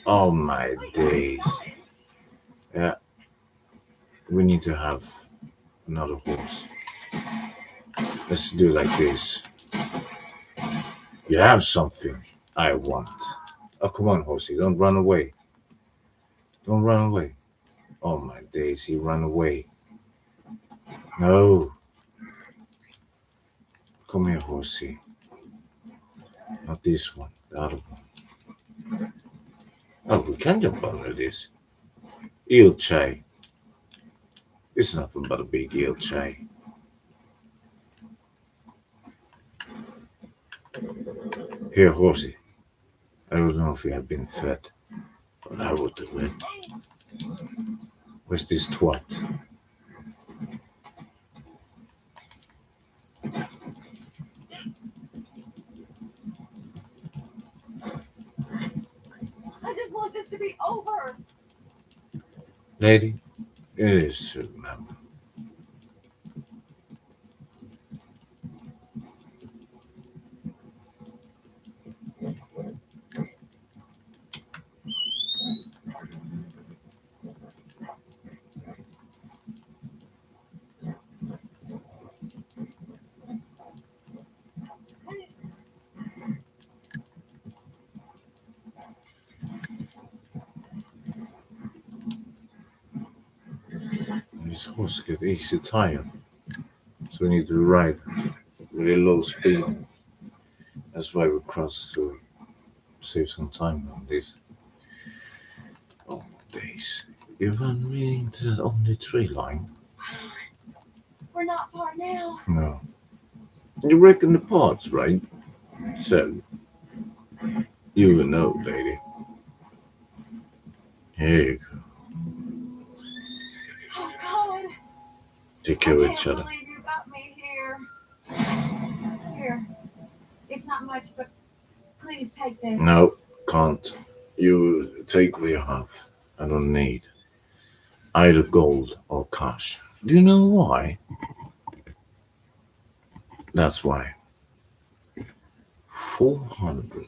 Oh, my days. Yeah, we need to have another horse. Let's do like this. You have something I want. Oh, come on, horsey. Don't run away. Don't run away. Oh, my days. He ran away. No. Come here, horsey. Not this one. The other one. Oh, we can jump under this. Eel chai. It's nothing but a big eel chai. Here, horsey. I don't know if you have been fed, but I will do it. Where's this twat? I just want this to be over. Lady, it is soon, ma'am. His horse get easy tired, so we need to ride really low speed. That's why we cross to save some time on this. Oh days! You run really into that only tree line. We're not far now. No. You reckon the parts, right? So you will know, lady. Here you go. Oh, God. Take care of each I other. can't believe you got me here. Here. It's not much, but please take this. No, can't. You take what you have. I don't need either gold or cash. Do you know why? That's why. 400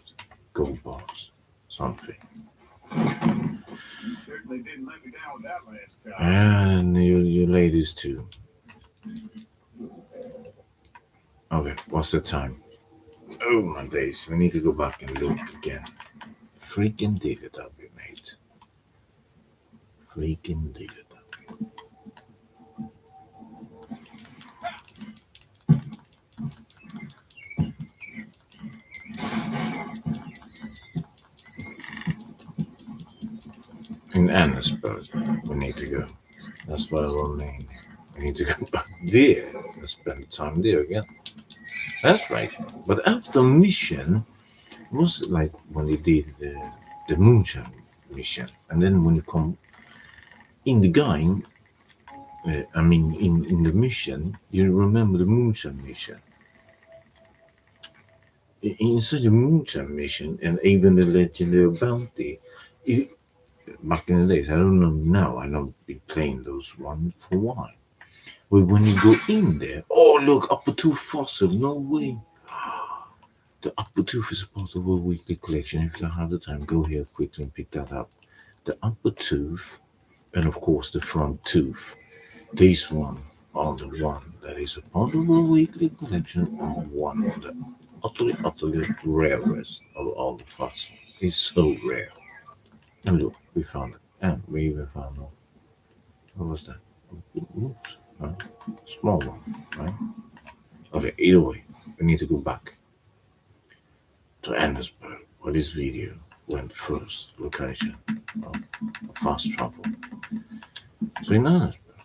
gold bars. Something. Certainly didn't let me down with that last time. And you ladies too. Okay, what's the time? Oh my days, we need to go back and look again. Freaking Teletubby, mate. Freaking Teletubby. In Annesburg, we need to go. That's what I mean. We need to go back there and spend the time there again. That's right. But after mission, was it like when they did the moonshine mission, and then when you come in the game, in the mission, you remember the moonshine mission. Inside the moonshine mission, and even the legendary bounty. Back in the days, I don't know now. I don't be playing those ones for a while. But when you go in there, oh look, upper tooth fossil, no way. The upper tooth is part of a weekly collection. If you have the time, go here quickly and pick that up. The upper tooth, and of course the front tooth. These one are the one that is a part of a weekly collection, and one of the utterly rarest of all the fossils. It's so rare. And look, we found it. And we even found out. What was that? Oops. Small one, right? Okay, either way, we need to go back to Annesburg, where this video went first location of fast travel. So in Annesburg,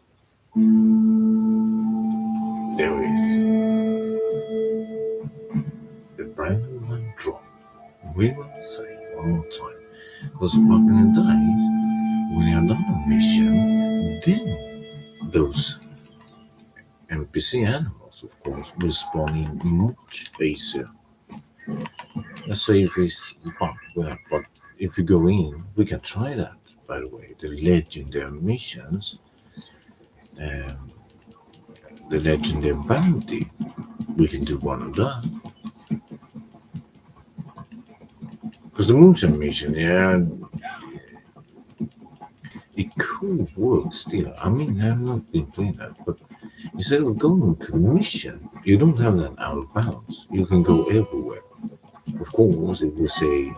there is the brand new line drop. We will say one more time. Because back in the days, when you had done a mission, then those NPC animals, of course, will spawn in much easier. Let's say if it's but if you go in, we can try that. By the way, the legendary missions, um, the legendary bounty, we can do one of that. Because the moonshine mission, yeah, it could work still. I mean, I have not been playing that, but instead of going to the mission, you don't have that out of bounds. You can go everywhere. Of course, it will say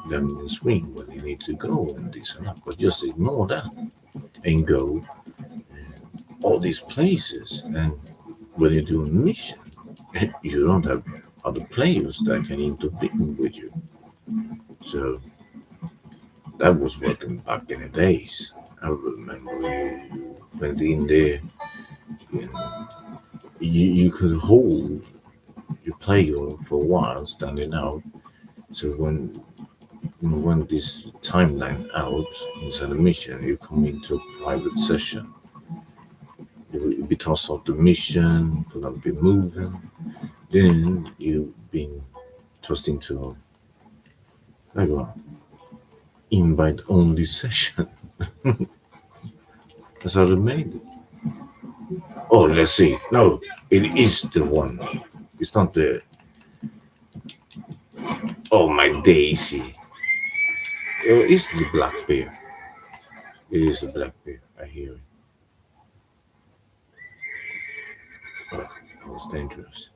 them in screen where you need to go and this and that, but just ignore that and go all these places. And when you do a mission, you don't have other players that can intervene with you. So that was working back in the days. I remember you went in there, you could hold your player for a while standing out. So when this timeline out inside the mission, you come into a private session. You be tossed off the mission, for not be moving. Then you've been tossed into like a invite only session. That's how they made it. Oh, let's see. No, it is the one. It's not the. Oh my daisy! It is the black bear. It is the black bear. I hear it. Oh, that was dangerous.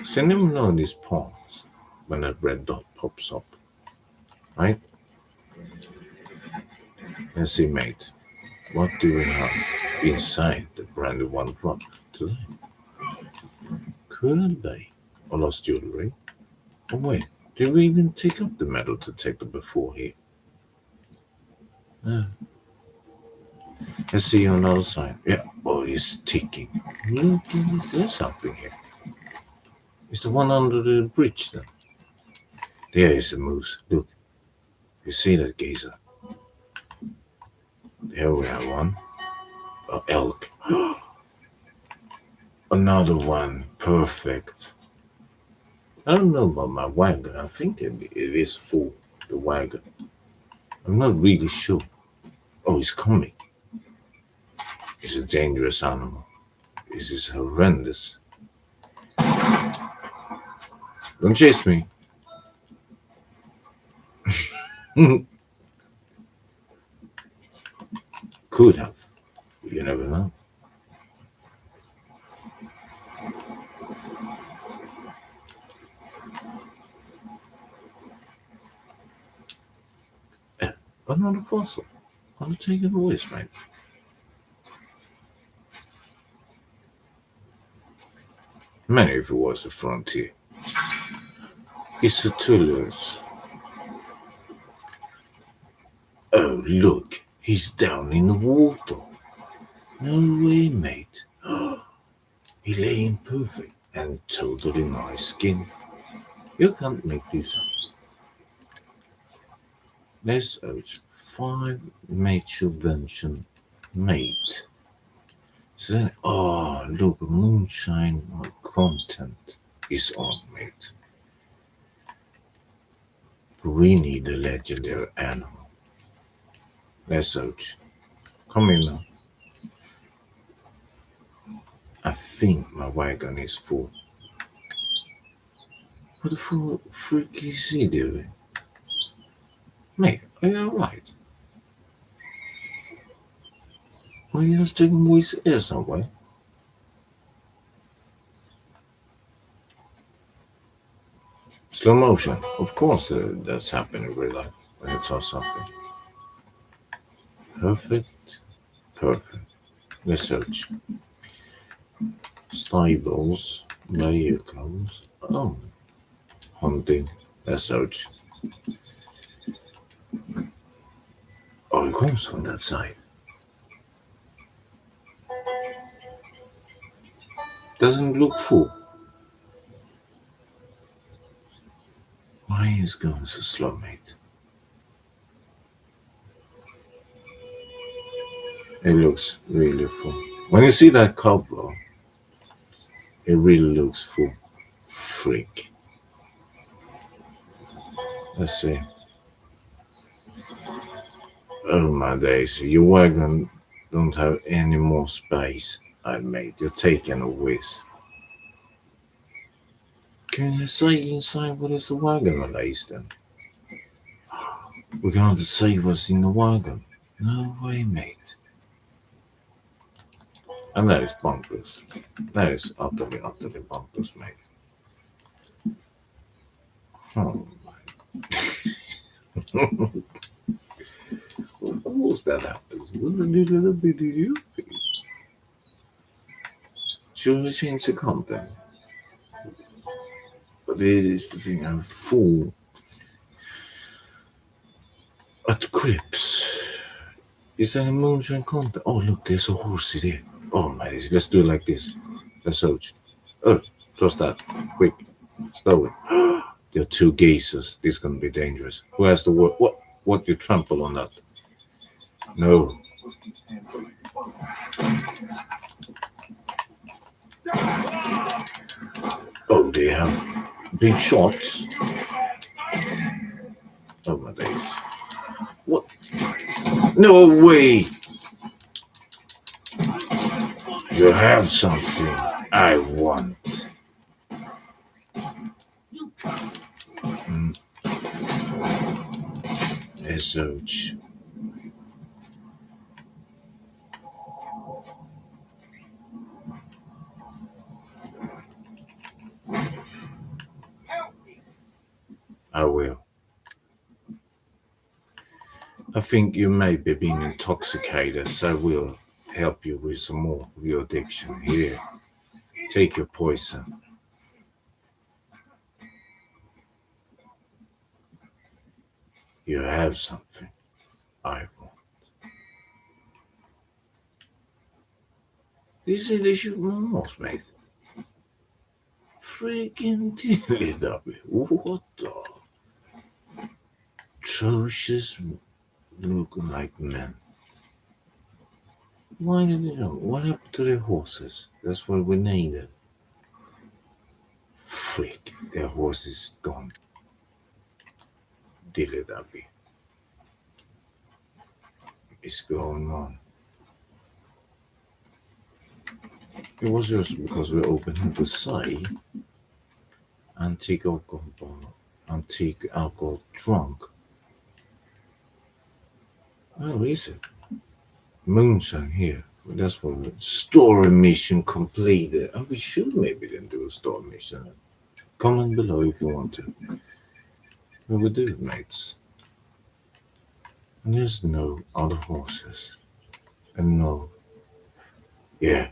Send him know these pawns when that red dot pops up. Right? Let's see, mate. What do we have inside the brandy one drop today? Could it be a lost jewelry? Oh wait, did we even take up the metal detector before here? No. Let's see on the other side. Yeah, oh, it's ticking. Look, there's something here. It's the one under the bridge then. There is a moose. Look, you see that geezer? There we have one. An elk. Another one. Perfect. I don't know about my wagon. I think it is full, the wagon. I'm not really sure. Oh, it's coming. It's a dangerous animal. This is horrendous. Don't chase me. Could have. You never know. Another fossil. I'll take it away, mate. Many if it was the frontier. It's a Toulouse. Oh, look. He's down in the water. No way, mate. He lay in perfect and totally nice skin. You can't make this up. Let's urge 5 mature vention mate. So then, oh, look, moonshine content is on, mate. We need a legendary animal. Let's search. Come in now. I think my wagon is full. What the freak is he doing? Mate, are you alright? Are you just taking Moise air somewhere? Slow motion. Of course that's happening in real life when you toss something. Perfect. Perfect. Let's search. Stables, vehicles. Oh, hunting. Let's search. Oh, it comes from that side. Doesn't look full. Why is it going so slow, mate? It looks really full. When you see that cover, it really looks full. Freak. Let's see. Oh my days, your wagon don't have any more space, I made. You're taking a whiz. Can you say inside what is the wagon release then? We're going to see what's in the wagon. No way, mate. And that is bonkers. That is utterly bonkers, mate. Oh my. Of course that happens. Should I change the content? But it is the thing, I'm full at grips. Is there a moonshine content? Oh, look, there's a horse there. Oh my, let's do it like this. Let's search. Oh, toss that. Quick. Stow it. There are 2 geysers. This is gonna be dangerous. Who has the word? What? You trample on that? No. Oh, they have big shots. Oh my days. What? No way! You have something I want. Let's search. I will. I think you may be being intoxicated, so we'll help you with some more of your addiction. Here, take your poison. You have something I want. These are the shoot momos, mate. Freaking Teletubby. What the? Atrocious looking like men. Why did they know? What happened to their horses? That's what we needed. Freak, their horse is gone. Teletubby. It's going on. It was just because we opened the site. Antique alcohol bar. Antique alcohol trunk. Oh, is it? Moonshine here. That's what story mission completed. And we should maybe then do a story mission. Comment below if you want to. We will do it, mates. And there's no other horses. And no. Yeah.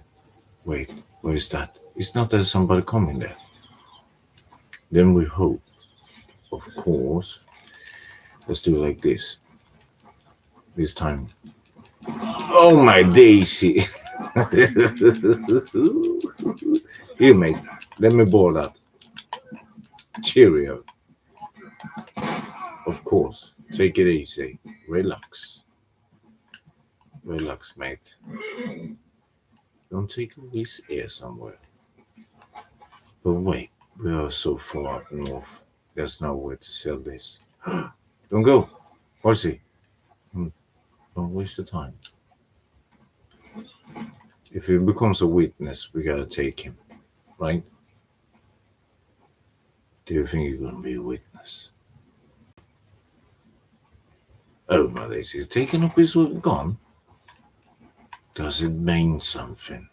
Wait. What is that? It's not there's somebody coming there. Then we hope. Of course. Let's do it like this. This time. Oh my daisy. Here, mate. Let me board that. Cheerio. Of course. Take it easy. Relax. Relax, mate. Don't take a risk here somewhere. But wait, we are so far up north. There's nowhere to sell this. Don't go. Horsey. Don't waste the time. If he becomes a witness, we gotta take him. Right? Do you think you're gonna be a witness? Oh, my daisy, he's taking up his gun? Does it mean something?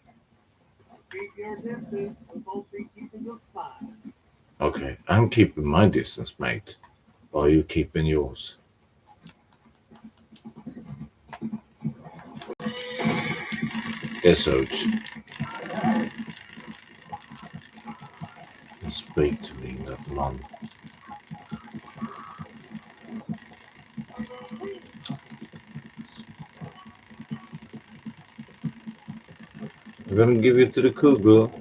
Okay, I'm keeping my distance, mate. Are you keeping yours? SOG. And speak to me in that month. I'm gonna give it to the cougar.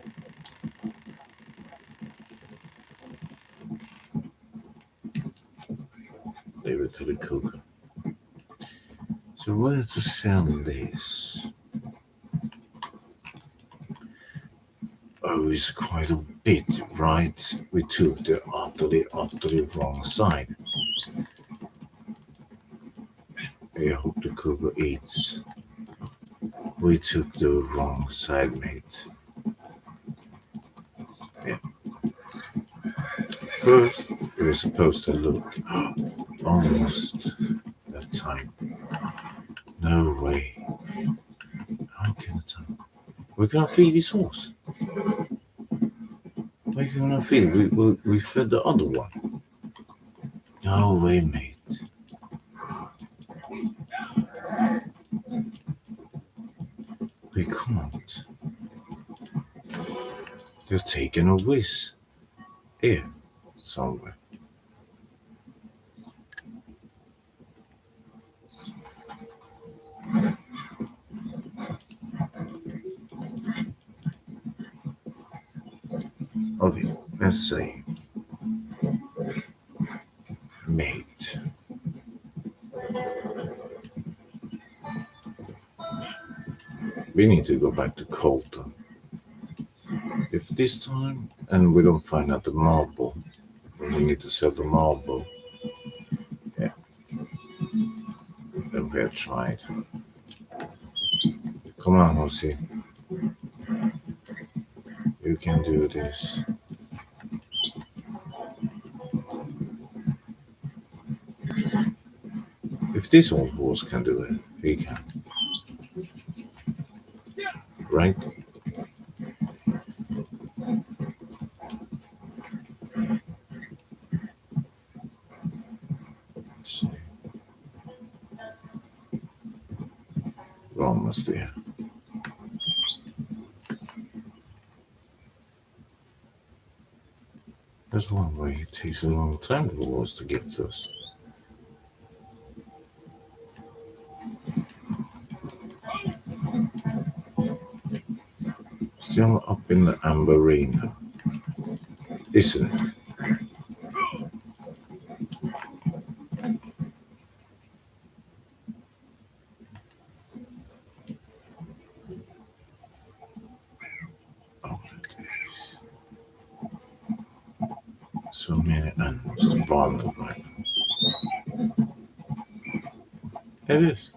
Leave it to the cougar. So where to sell this? Oh, it's quite a bit, right? We took the utterly wrong side. I hope the cougar eats. We took the wrong side, mate. Yeah. First, we were supposed to look. Almost that time. No way. How can it time? We can't feed his horse. Why can we not feed? We fed the other one. No way, mate. We can't. They're taking a whiz. Here, somewhere. Okay, let's see. Mate. We need to go back to Colton. If this time, and we don't find out the marble, we need to sell the marble. Yeah. Then we have tried. Come on, Jose. You can do this. If this old horse can do it, he can. Right? there. That's one way it takes a long time for wars to get to us. Still up in the amber rain, isn't it? Oh, there's so many animals to bomb the rifle. It is.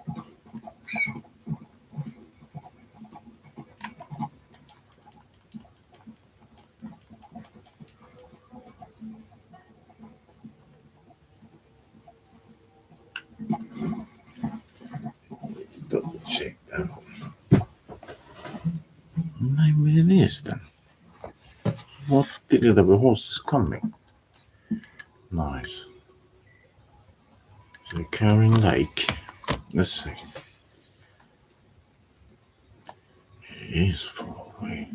Double check that. Maybe it is then. What did it have a horse is coming? Nice. So Karen Lake. Let's see. It is far away.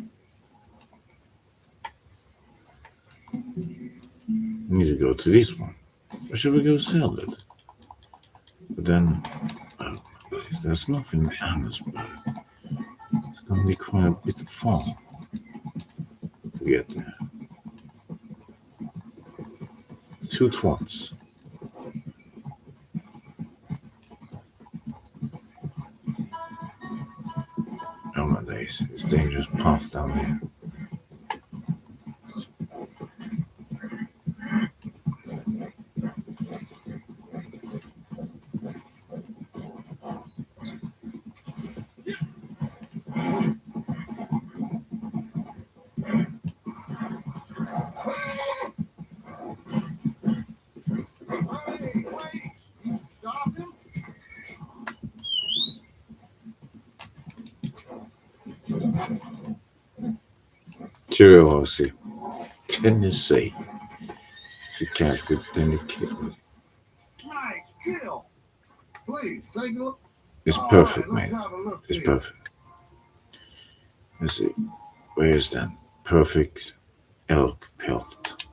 We need to go to this one. Or should we go sell it? But then, oh, there's nothing in Annesburg. It's going to be quite a bit far to get there. 2 twats. Oh my days, it's dangerous path down here. Curiosity. Tennessee. To catch with any kid. Nice kill. Please take a look. It's perfect, man. It's perfect. Let's see. Where is that? Perfect elk pelt.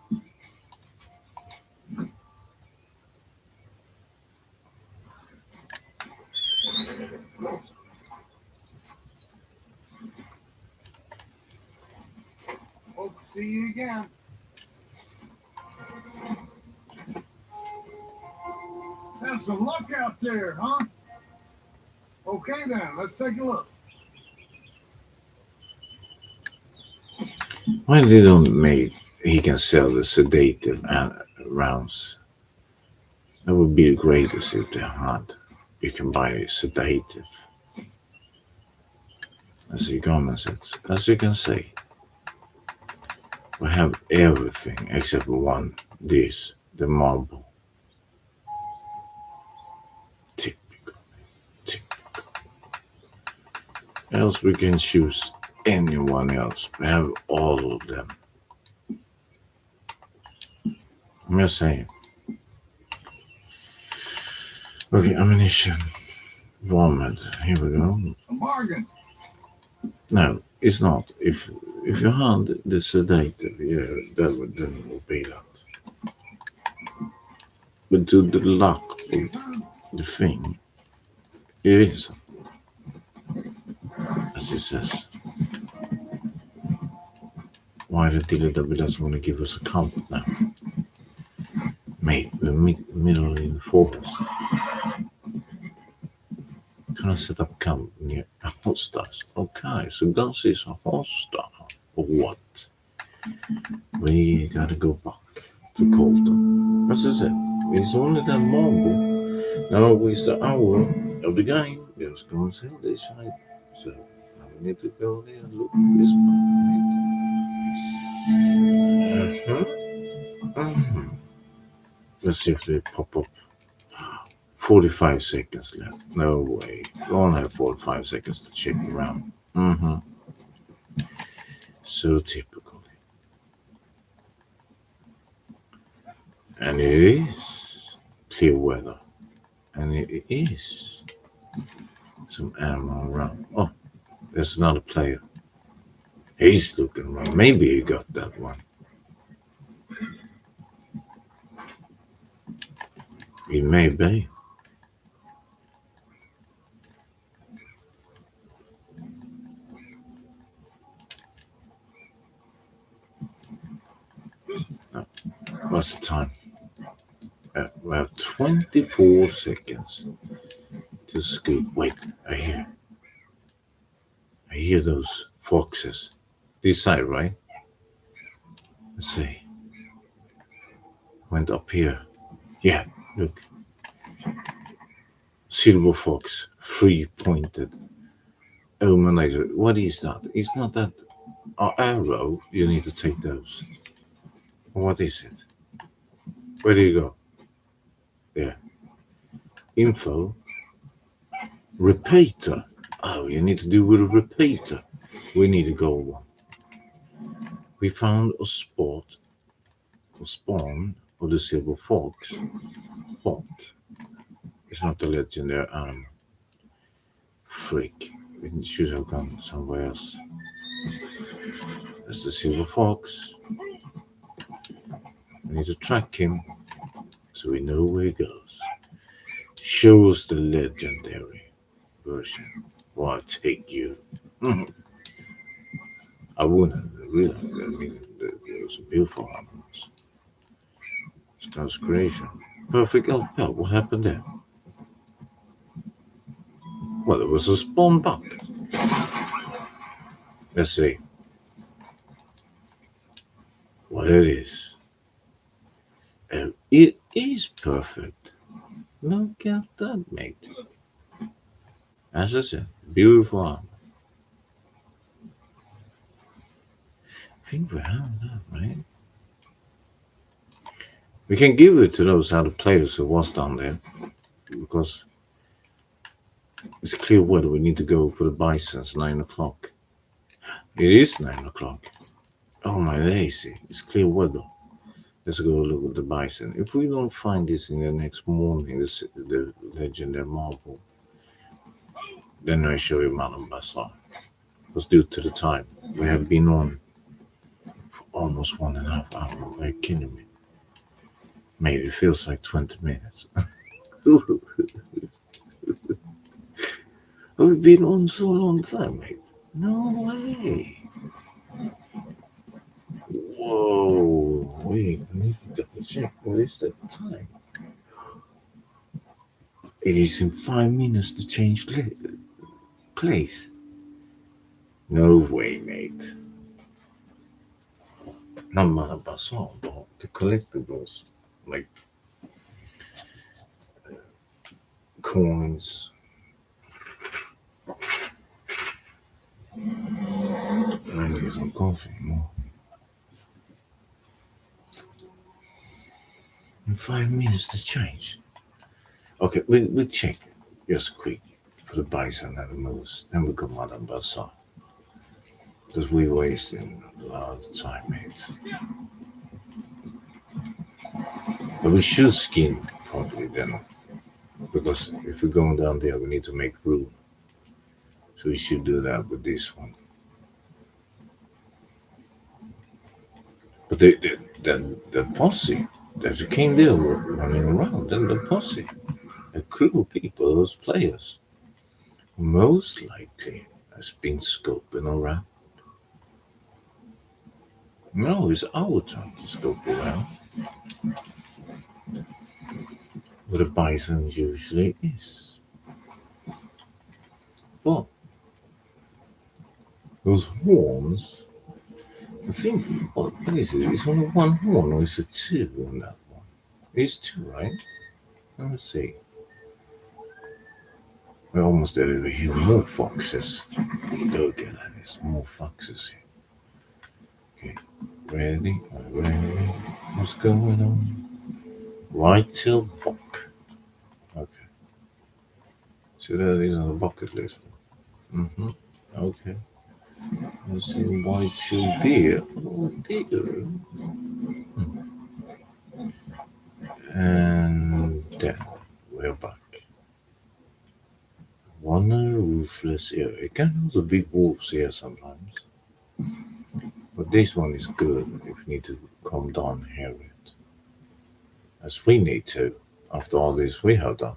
Hope to see you again. Have some luck out there, huh? Okay then, let's take a look. Why they don't make he can sell the sedative rounds? That would be the greatest if they had. You can buy a sedative. As the government says, as you can see, we have everything except one. This, the marble. Typical. Else we can choose anyone else. We have all of them. I'm just saying. Okay, ammunition. Vomit. Here we go. A bargain. No, it's not. If you had the sedative, yeah, that would be that. But to the luck of the thing, it is. As it says. Why the dealer doesn't want to give us a count now? Mate, we're middle in the forest. Can I set up camp near hostiles? Okay, so Gus is a hostile. Or what? We gotta go back to Colton. As I said, it's only that marble. Now it's the hour of the game. Let's go and sell this side. So I need to go there and look at this one. Let's see if they pop up. 45 seconds left. No way. We only have 45 seconds to check around. So typical. And it is clear weather. And it is. Some ammo around. Oh, there's another player. He's looking around. Maybe he got that one. He may be. No. What's the time? We have 24 seconds to scoop. Wait, I hear those foxes. This side, right? Let's see. Went up here. Yeah, look. Silver fox, 3-pointed. Illuminator. What is that? It's not that arrow. You need to take those. What is it? Where do you go? Yeah. Info. Repeater. Oh, you need to do with a repeater. We need a gold one. We found a spot, a spawn of the silver fox, but it's not the legendary animal. Freak. We should have gone somewhere else. That's the silver fox. We need to track him so we know where he goes. Show us the legendary version. Well, I'll take you. I wouldn't really. I mean, there was a beautiful animals. Scout's creation. Perfect elf. What happened there? Well, it was a spawn bug. Let's see what it is. And it is perfect. Look at that, mate. As I said, beautiful armor. I think we have that, right? We can give it to those other players who was down there because it's clear weather. We need to go for the bisons, 9 o'clock. It is 9 o'clock. Oh my daisy, it's clear weather. Let's go look at the bison. If we don't find this in the next morning, the legendary marble, then I show you Madame Bazaar. Because due to the time, we have been on for almost 1.5 hours. Are you kidding me? Maybe it feels like 20 minutes. We've been on so long time, mate. No way. Whoa. Wait, I need to double check. What is the time? It is in 5 minutes to change place. No way, mate. Not Madame Bazaar, but the collectibles. Like coins. I need some coffee more. In 5 minutes to change. Okay, we check just quick for the bison and the moose. Then we go Madame Bazaar. Because we're wasting a lot of time, mate. But we should skin probably then. Because if we're going down there, we need to make room. So we should do that with this one. But the posse that came there were running around, and the posse, a crew of people, those players, most likely has been scoping around. No, it's our turn to scope around. Where the bison usually is. But those horns, I think, what is it? It's only one horn, or is it two on that one? It's two, right? Let me see. We're almost there over here. More foxes. Look at that. There's more foxes here. Okay. Ready? What's going on? White-tailed buck. Okay. So that is on the bucket list. Okay. Let's see, white-tailed deer. Oh, deer. And then we're back. Wandering wolfless area. It can also be wolves here sometimes. But this one is good if you need to calm down and hear it. As we need to, after all this we have done.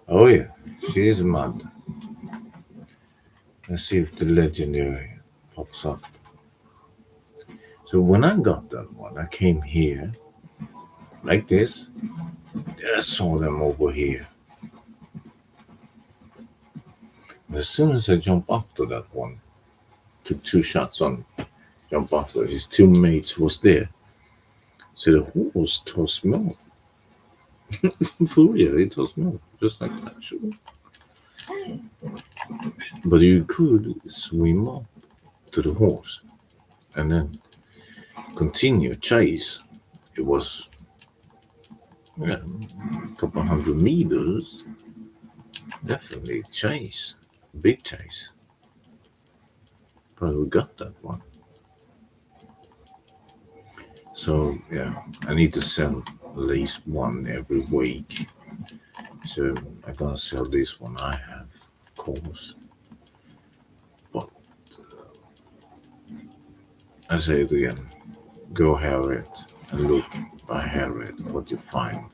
Oh yeah, she is mad. Let's see if the legendary pops up. So when I got that one, I came here, like this. Then I saw them over here. As soon as I jump after that one, took 2 shots on, jump after his 2 mates was there. So the horse tossed me off. For real, it tossed me off, just like that, sure. But you could swim up to the horse and then continue chase. It was a couple 100 meters. Definitely chase, big chase. But we got that one. So yeah, I need to sell at least one every week. So I'm gonna sell this one I have, of course. But I say it again, go Harriet and look by Harriet what you find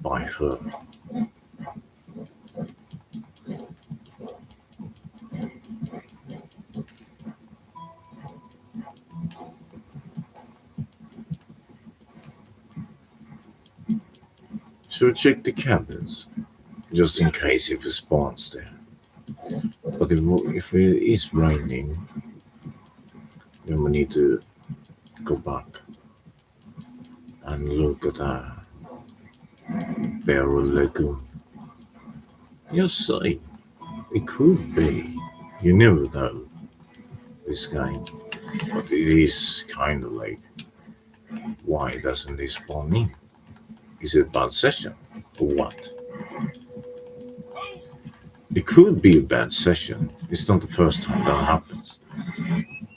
by her. So check the cabins, just in case if it spawns there. But if it is raining, then we need to go back and look at that Barrel Lagoon. Just say, it could be. You never know this game. But it is kind of like, why doesn't this spawn in? Is it bad session or what? It could be a bad session. It's not the first time that happens.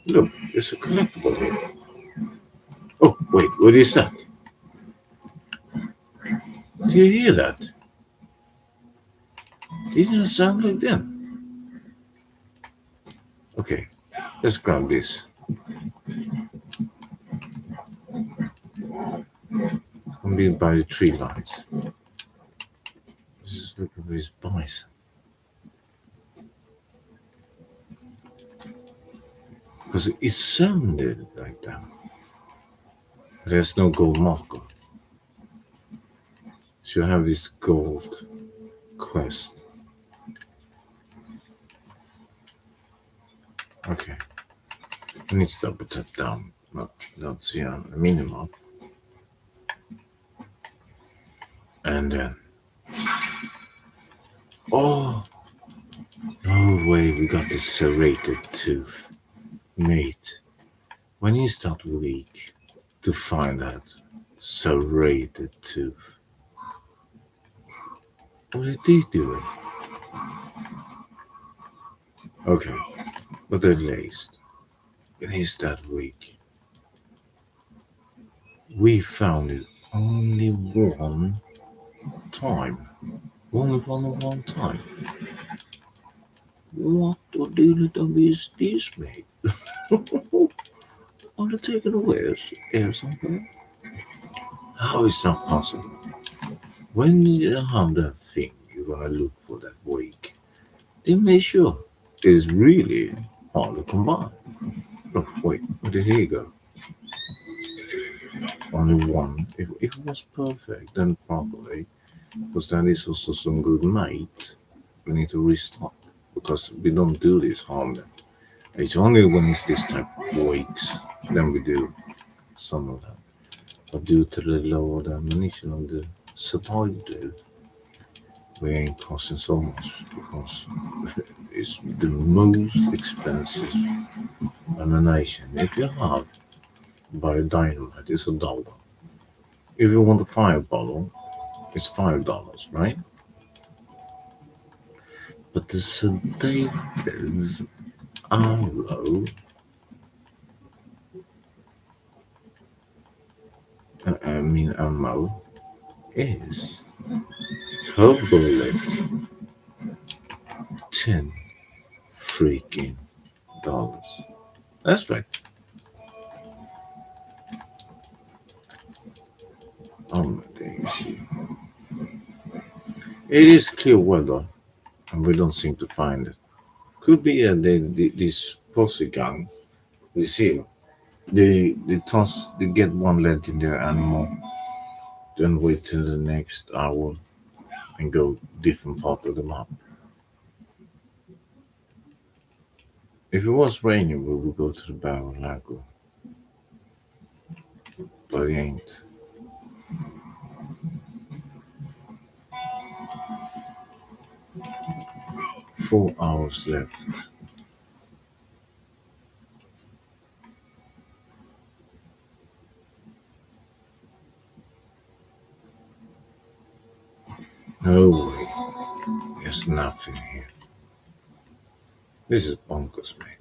Look, there's a collectible here. Oh, wait, what is that? Do you hear that? Didn't it sound like that? Okay, let's grab this. I'm being by the tree lights. Just look at these bison. Because it sounded like that. There's no gold marker. So you have this gold quest. Okay. I need to double tap down. Not see a minimum. And then. Oh! No way, we got the serrated tooth. Mate, when you start weak to find that serrated tooth, what are they doing? Okay, but at least it is that weak. We found it only one time. Only one time. What the deal is this, mate? Are they taking away air somewhere? How is that possible? When you have that thing, you're gonna look for that week. Then make sure it is really hard to combine. Look, wait, where did he go? Only one. If it was perfect, then probably, because that is also some good mate. We need to restock because we don't do this harm them. It's only when it's this type of weeks, then we do some of that. But due to the lower ammunition of the supply do, we ain't costing so much because it's the most expensive ammunition. If you have by dynamite, it's $1. If you want a fireball, it's $5, right? But the sedative arrow, ammo, is per bullet $10 freaking dollars. That's right. Oh my days. It is clear weather, and we don't seem to find it. Could be this posse gang. We see they get one legendary animal, then wait till the next hour and go different part of the map. If it was raining, we would go to the Barrel Lago, but it ain't. 4 hours left. No way. There's nothing here. This is bonkers, man.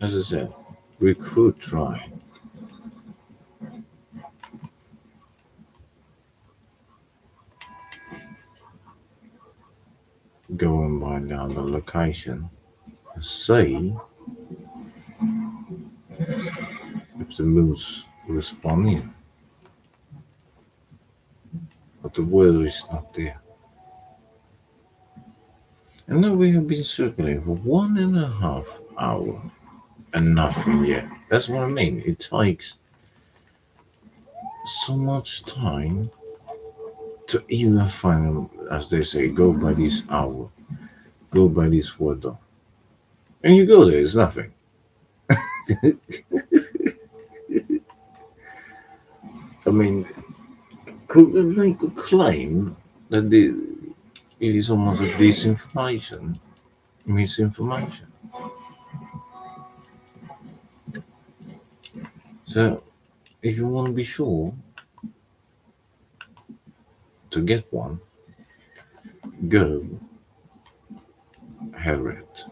As I said, we could try. Going by down the location and see if the moose respond in. But the weather is not there. And now we have been circling for 1.5 hours and nothing yet. That's what I mean. It takes so much time to even find, as they say, go by this hour, go by this weather. And you go there, it's nothing. I mean, could we make a claim that it is almost a disinformation, misinformation? So, if you want to be sure to get one, go Harriet.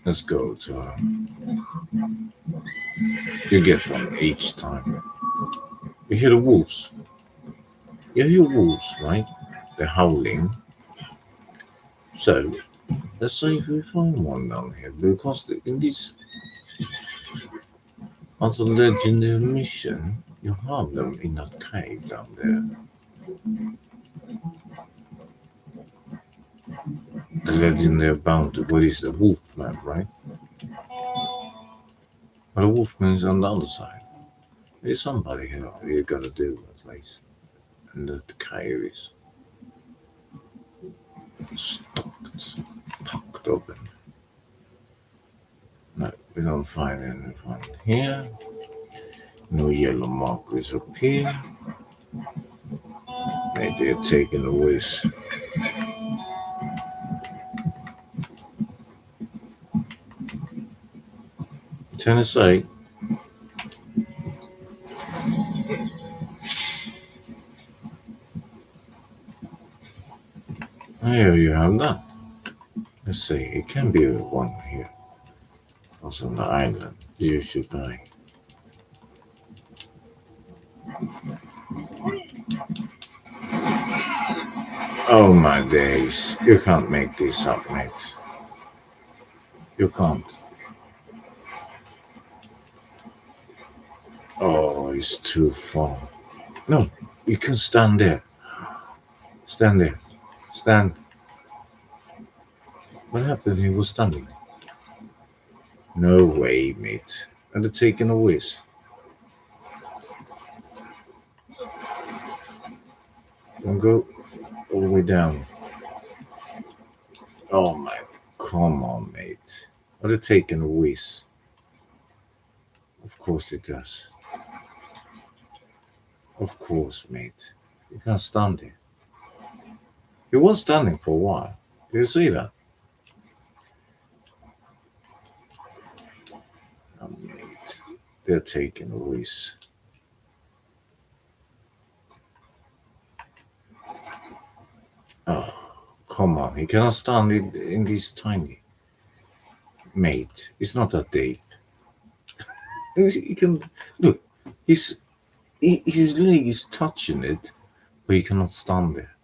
Let's go to you get one each time. You hear the wolves. You hear wolves, right? They're howling. So let's say if we find one down here, because in this other legendary mission, you have them in that cave down there. The legendary bounty, what is the Wolfman, right? But the Wolfman is on the other side. There's somebody here you gotta do at least. And the cave is stocked, packed open. No, we don't find anyone here. No yellow markers up here. Maybe they're taking a whiz. Tennessee. Here you have that. Let's see, it can be one here. Also on the island. You should buy. Oh my days. You can't make this up, mate. You can't. Oh, it's too far. No, you can stand there. Stand there. Stand. What happened? He was standing. No way, mate. And they're taking a whiz. Don't go all the way down. Oh my, come on, mate. Are they taking a whiz? Of course it does. Of course, mate. You can't stand there. He was standing for a while. Did you see that? Oh, mate. They're taking a whiz. Oh, come on. He cannot stand in this tiny. Mate, it's not that deep. He can look. His leg is touching it, but he cannot stand there.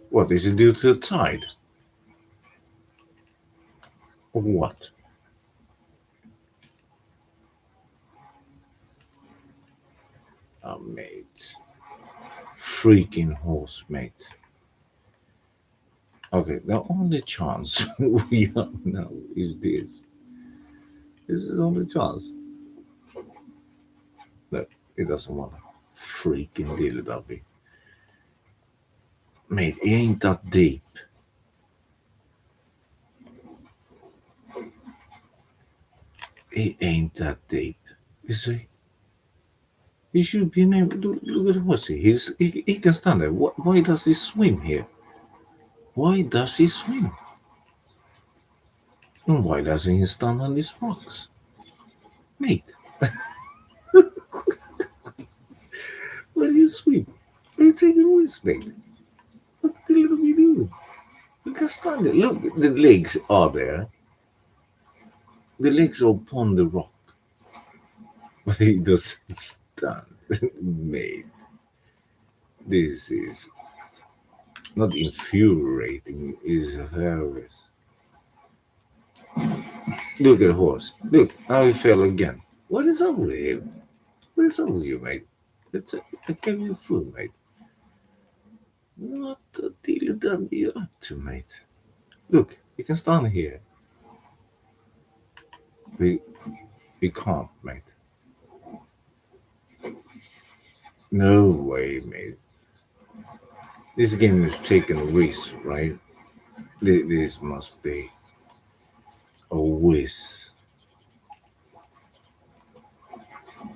What is it due to the tide? Or what? Oh, mate. Freaking horse, mate. Okay, the only chance we have now is this. This is the only chance. No, it doesn't want to freaking deal it up. Mate, it ain't that deep. It ain't that deep. You see? He should be able to look at Horsey. He can stand there. Why does he swim here? Why does he swim? And why doesn't he stand on these rocks? Mate. Why do you swim? Why are you taking risks, mate? What the hell are you doing? You can stand there. Look, the legs are there. The legs are upon the rock. But he doesn't stand. Mate. This is not infuriating, it's hilarious. Look at the horse. Look, now he fell again. What is up with him? What is up with you, mate? I gave you food, mate. What the deal are you up to, mate? Look, you can stand here. We can't, mate. No way, mate. This game is taking a risk, right? This must be a whiz.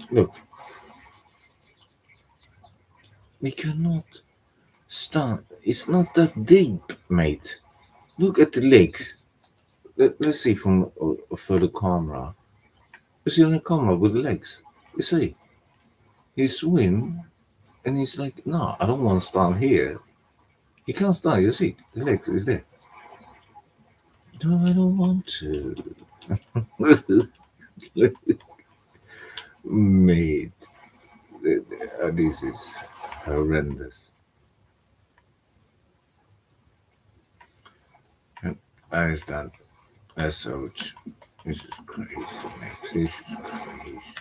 Look. We cannot stand. It's not that deep, mate. Look at the legs. Let's see from for the camera. You see on the camera with the legs. You see, he swim, and he's like, no, I don't want to stand here. He can't stand. You see, the legs is there. No, I don't want to. Mate, this is horrendous. I understand. That's so. This is crazy, mate. This is crazy.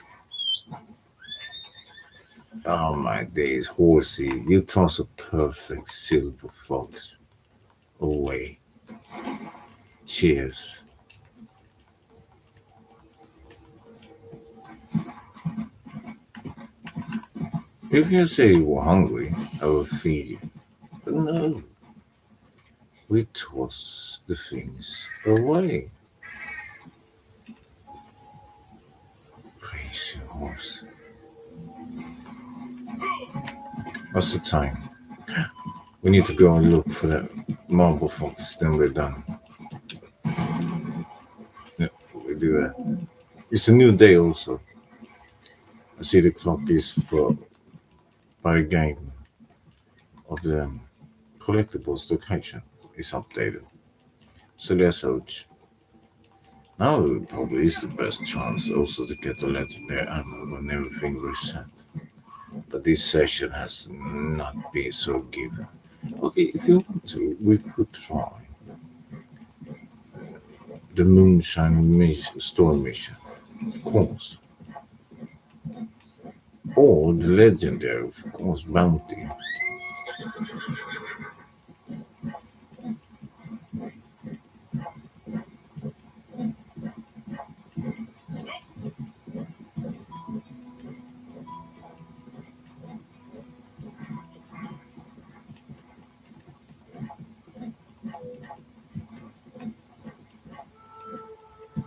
Oh my days, Horsey, you toss a perfect silver fox away. Cheers. If you say you were hungry, I will feed you. But no, we toss the things away. Crazy horse. What's the time? We need to go and look for that marble fox, then we're done. Yeah, we do that. It's a new day also. I see the clock is for by a game of the Collectables location is updated. So that's out. Now probably is the best chance also to get the legendary ammo when everything reset. But this session has not been so given. Okay, if you want to, we could try the Moonshine Storm mission, of course. Or the legendary, of course, bounty.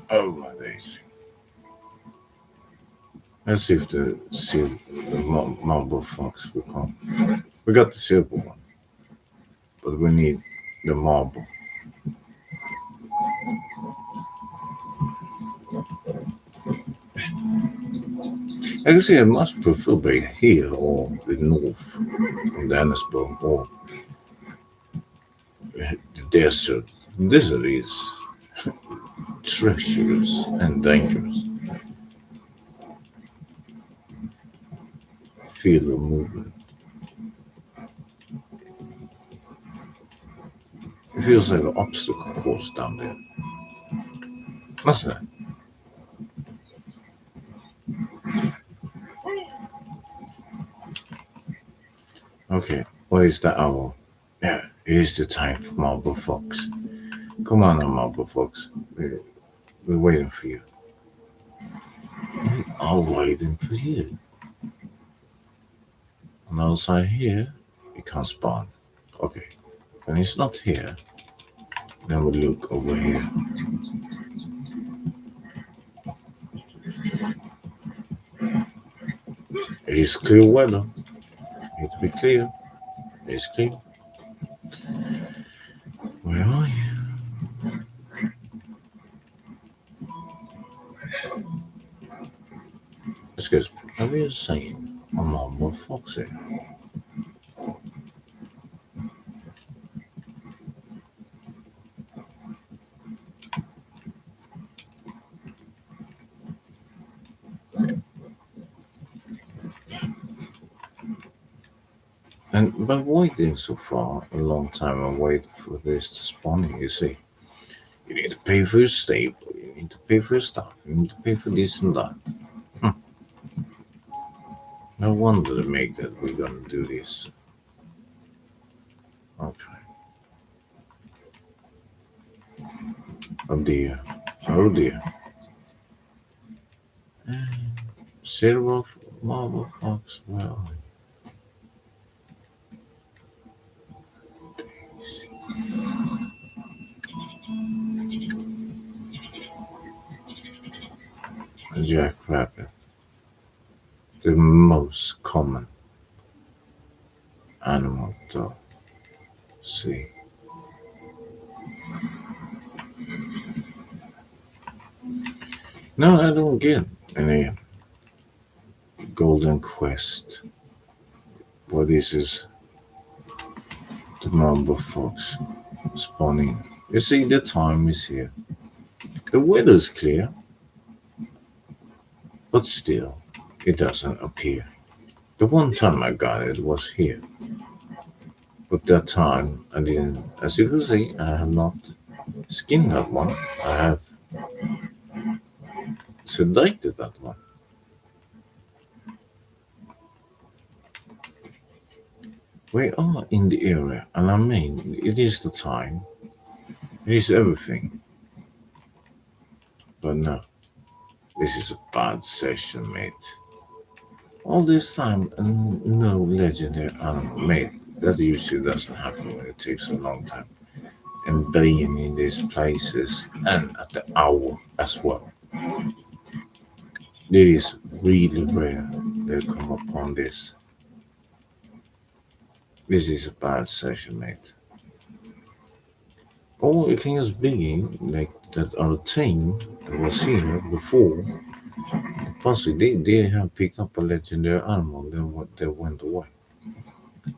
Oh my days. Let's see if the marble fox will come. We got the silver one, but we need the marble. I can see I must prefer be here or the north from Dannesburg or the desert. The desert is treacherous and dangerous. Feel the movement. It feels like an obstacle course down there. What's that? Okay, what is the hour? Yeah, it is the time for Marble Fox. Come on now, Marble Fox. We're waiting for you. We are waiting for you. And outside here, it can't spawn. Okay, when it's not here, then we look over here. It is clear weather. Need to be clear. It is clear. Where are you? Excuse me, are we saying a Marble Fox here? And by waiting so far, a long time and wait for this to spawn, you see, you need to pay for your stable, you need to pay for your stuff, you need to pay for this and that. No wonder they make that we're gonna do this. Okay. Oh dear. Oh dear. Silver Marble Fox, well. Jackrabbit, the most common animal to see. No, I don't get any golden quest. But this is the Marble Fox spawning. You see, the time is here. The weather's clear, but still, it doesn't appear. The one time I got it was here. But that time I didn't, as you can see, I have not skinned that one. I have sedated that one. We are in the area, and I mean, it is the time, it is everything. But no, this is a bad session, mate. All this time, no legendary animal, mate. That usually doesn't happen when it takes a long time. And being in these places, and at the hour as well. It is really rare they come upon this. This is a bad session, mate. Or it can just be like that other team that was here before. Possibly they have picked up a legendary animal, then they went away.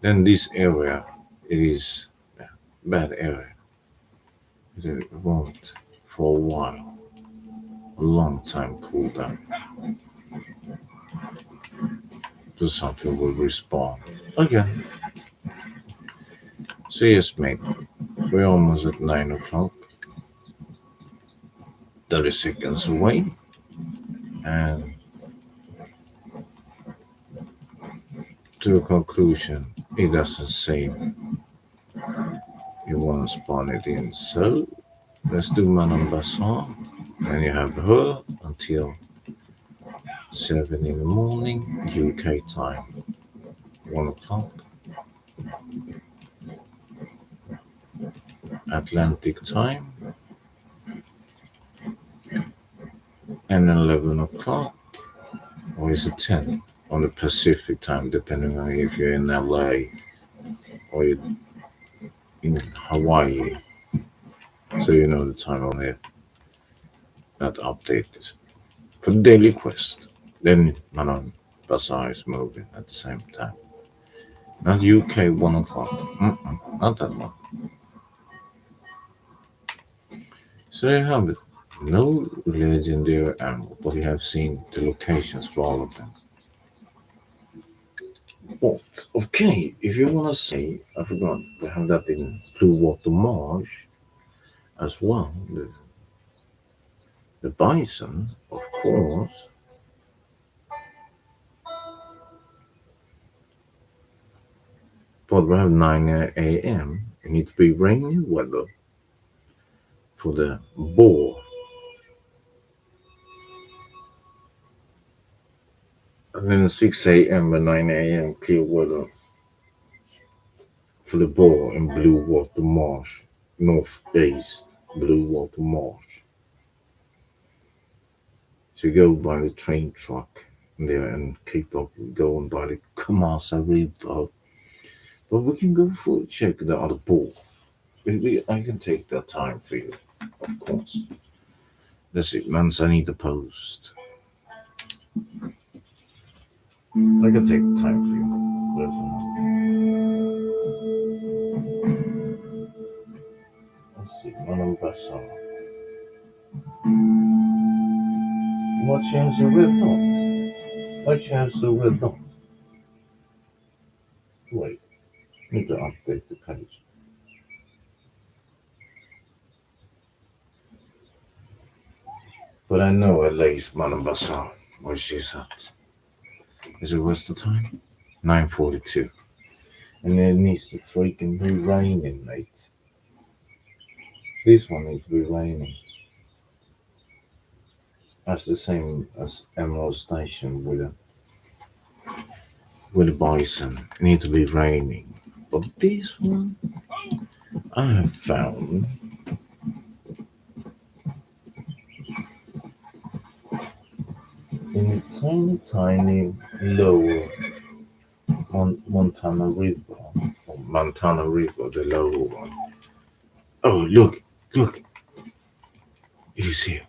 Then this area, it is a bad area. It won't for a while, a long time cool down. So something will respawn again. So yes, mate, we're almost at 9 o'clock. 30 seconds away. And to a conclusion, it doesn't say you want to spawn it in. So let's do Madame Basson. And you have her until 7 in the morning, UK time, 1 o'clock. Atlantic time, and 11 o'clock, or is it 10 on the Pacific time, depending on if you're in LA or you're in Hawaii. So you know the time on here. That update is for the daily quest. Then Manon Bazaar is moving at the same time. Not UK 1 o'clock. Not that one. So there you have it. No legendary animal, but you have seen the locations for all of them. But okay, if you wanna say, I forgot, we have that in Blue Water Marsh as well. The bison, of course. But we have 9 a.m. It needs to be rainy weather for the boar. And then 6 a.m. and 9 a.m. clear weather for the boar in Blue Water Marsh, north-based Blue Water Marsh. So you go by the train track there and keep up going by the Kamasa River. But we can go for check the other boar. I can take that time for you, of course. Let's see, once I need the post. I can take the time for you. Let's see, Madame Basson. What chance the red dot? What chance the red dot? Wait, need to update the page. But I know at least Madame Basson where she's at. Is it what's the time? 9:42. And it needs to freaking be raining, mate. This one needs to be raining. That's the same as Emerald Station with a bison. It needs to be raining. But this one I have found in tiny lower Montana River, the lower one. Oh, look. It is here.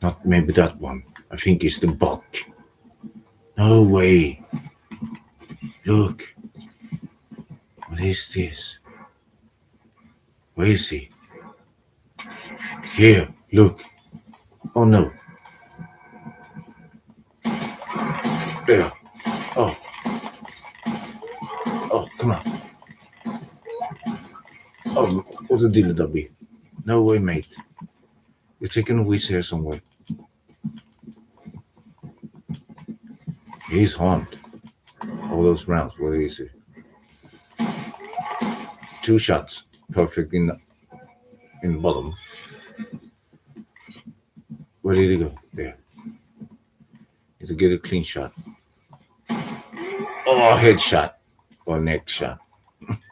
Not maybe that one. I think it's the buck. No way. Look. What is this? Where is he? Here, look. Oh no. There. Oh, come on. Oh, what's the deal, Dubby? No way, mate. You're taking a whiz here somewhere. He's harmed. All those rounds, where is he? 2 shots. Perfect in the bottom. Where did he go? There. Need to get a clean shot. Oh, headshot. Or neck shot.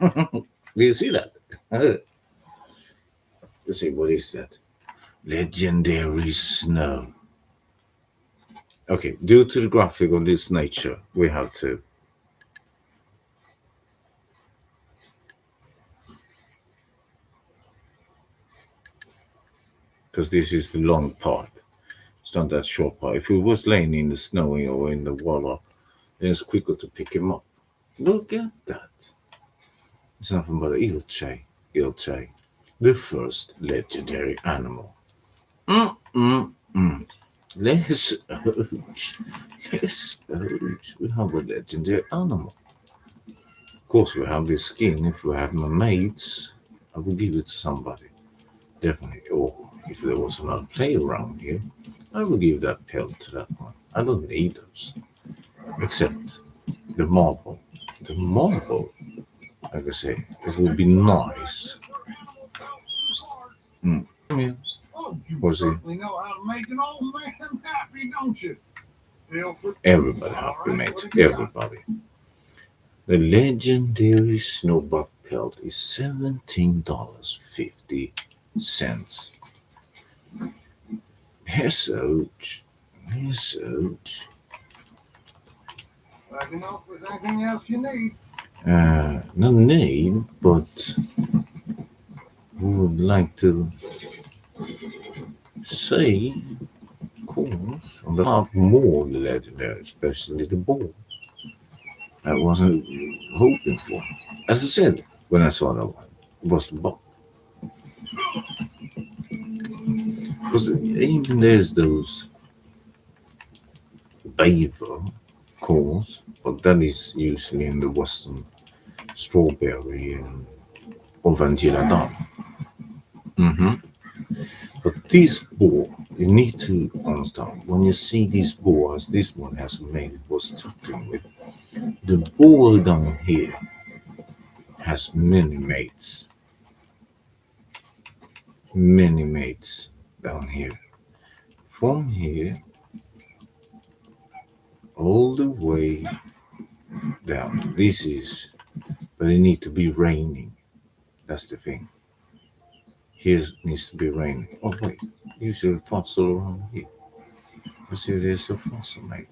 Do you see that? Let's see, what is that? Legendary snow. Okay, due to the graphic of this nature, we have to. Because this is the long part. It's not that short part. If it was laying in the snow or in the water, then it's quicker to pick him up. Look at that. It's nothing but an ilche. The first legendary animal. Let's we have a legendary animal. Of course, we have this skin. If we have mermaids, I will give it to somebody. Definitely. Or if there was another player around here, I will give that pelt to that one. I don't need those. Except the marble. The marble, like I say, it would be nice. Come here. Was it? Everybody happy, mate. Everybody. The legendary snowbuck pelt is $17.50. Yes, ouch. Anything else you need? No need, but we would like to say, of course, on the top more legendary, especially the ball. I wasn't hoping for. As I said, when I saw that one, it was the ball. Because even there's those beaver, of course, but that is usually in the western strawberry and or vanilla. But this boar, you need to understand when you see these boars, this one has a mate it was tucked in with. The boar down here has many mates down here. From here all the way down. This is, but it needs to be raining. That's the thing. Here needs to be raining. Oh wait, usually a fossil around here. Let's see if there's a fossil, mate.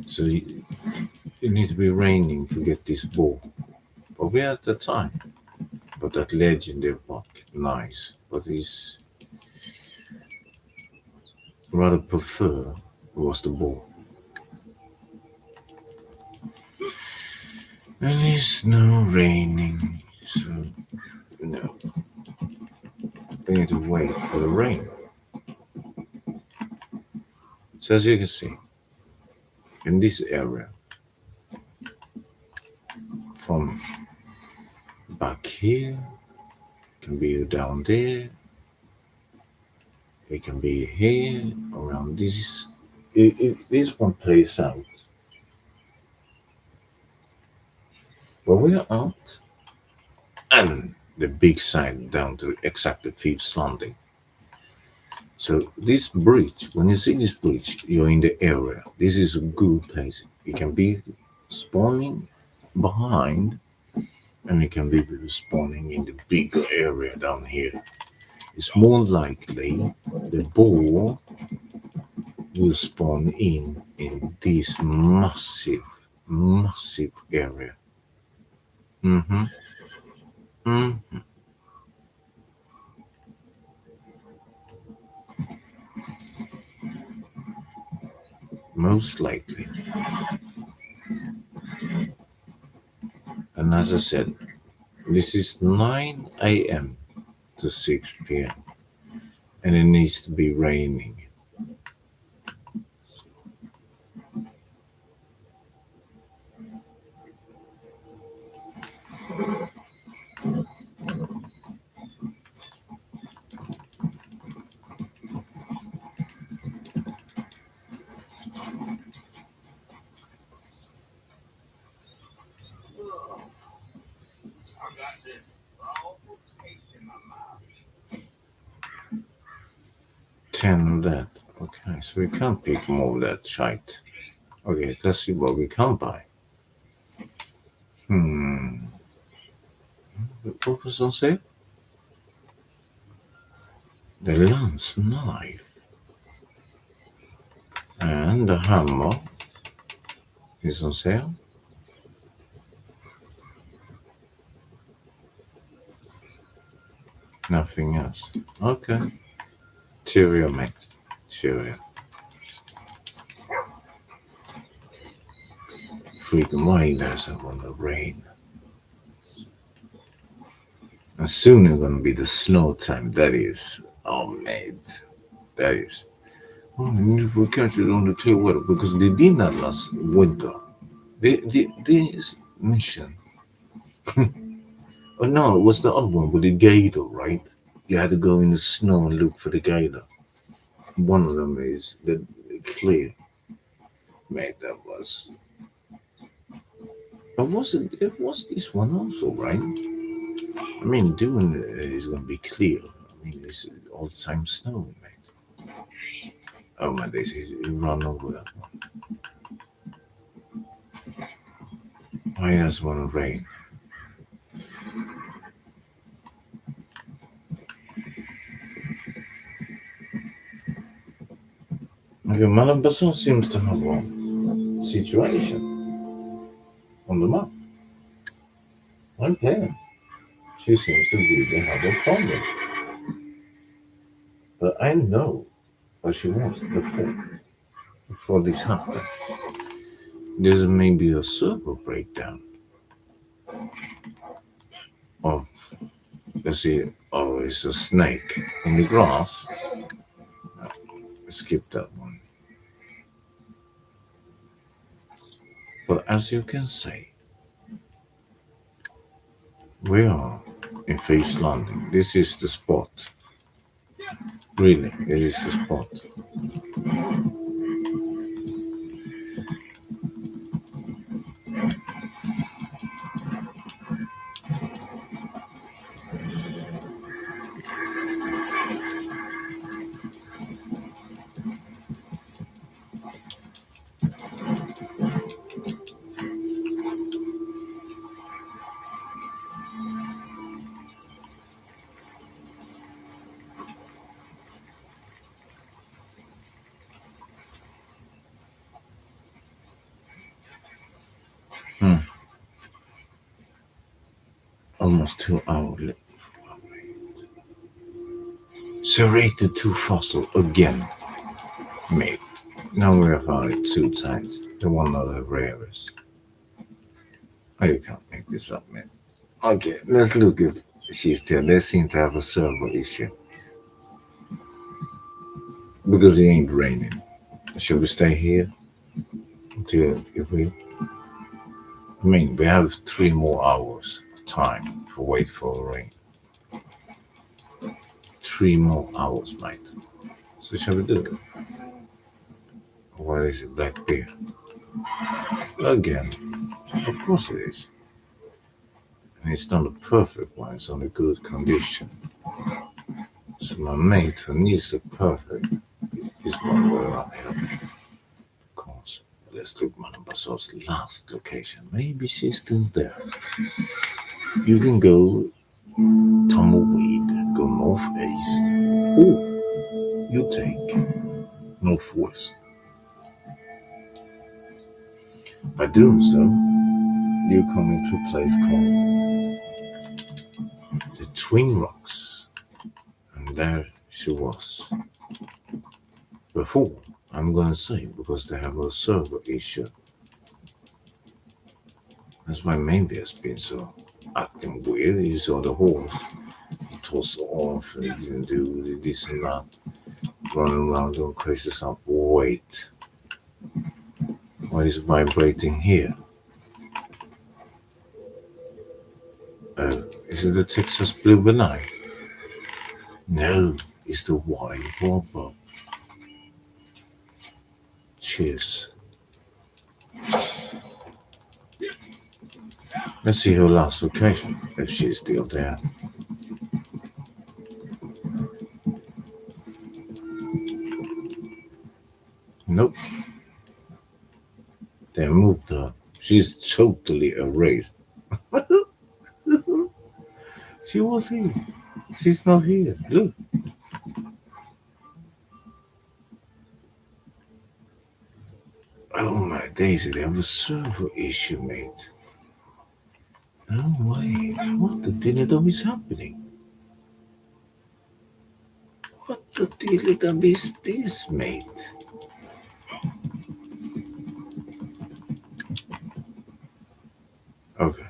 So it needs to be raining to get this ball. But we're at the time. But that legendary buck, nice. But he's rather prefer was the ball. And it's no raining, so no. We need to wait for the rain. So as you can see, in this area, from back here, can be down there, it can be here, around this. This one plays out. But we are out, and the big side down to exactly fifth landing. So this bridge, when you see this bridge, you're in the area. This is a good place. It can be spawning behind, and it can be spawning in the bigger area down here. It's more likely the ball will spawn in this massive area. Mm-hmm. Mm-hmm. Most likely. And as I said, this is 9 a.m. to 6 p.m. and it needs to be raining. Ten of that. Okay, so we can't pick more of that shite. Okay, let's see what we can buy. What was on sale? The lance knife and the hammer is on sale. Nothing else. Okay. Cheerio, mate. Cheerio. Freaking why doesn't want to rain? And soon it's gonna be the snow time. That is, oh mate, that is. Oh, we catch it on the tail weather because they did that last winter. This mission. Oh no, it was the other one with the gator, right? You had to go in the snow and look for the gator. One of them is the clear. Mate, that was. But was it? It was this one also, right? I mean, doing it is gonna be clear. I mean, it's all the time snow, mate. Oh my days, he run over that one. Why does want to rain? Okay, Madame Basson seems to have a situation on the map. Okay. She seems to really have a problem. But I know what she wants before this happened. There's maybe a server breakdown of Let's see. Oh, it's a snake in the grass. Skip that one. But as you can see, we are in Face Landing. This is the spot. Really, it is the spot. Almost 2 hours left. Serrated 2 fossil again. Mate. Now we have found it 2 times. The one of the rarest. Oh, you can't make this up, man. Okay, let's look if she's still. They seem to have a server issue. Because it ain't raining. Should we stay here? Until if we... I mean, we have 3 more hours of time to wait for rain. 3 more hours, mate. So shall we do it? What is it, black bear? Again. Of course it is. And it's not a perfect one, it's on a good condition. So my mate who needs the perfect is one way around here. Of course. Let's look Manabasar's last location. Maybe she's still there. You can go tumbleweed, go northeast, or you take northwest. By doing so, you come into a place called the Twin Rocks, and there she was before. I'm going to say because they have a server issue. That's why maybe it's been so acting weird. You saw the horse toss off and you can do this and that, running around doing crazy stuff. Wait, what is vibrating here? Is it the Texas Blue Banana? No, it's the Wild Wobble. Cheers. Let's see her last location, if she's still there. Nope. They moved her. She's totally erased. She was here. She's not here. Look. Oh my daisy, they have a server issue, mate. No way. What the diddle is happening? What the diddle is this, mate? Okay.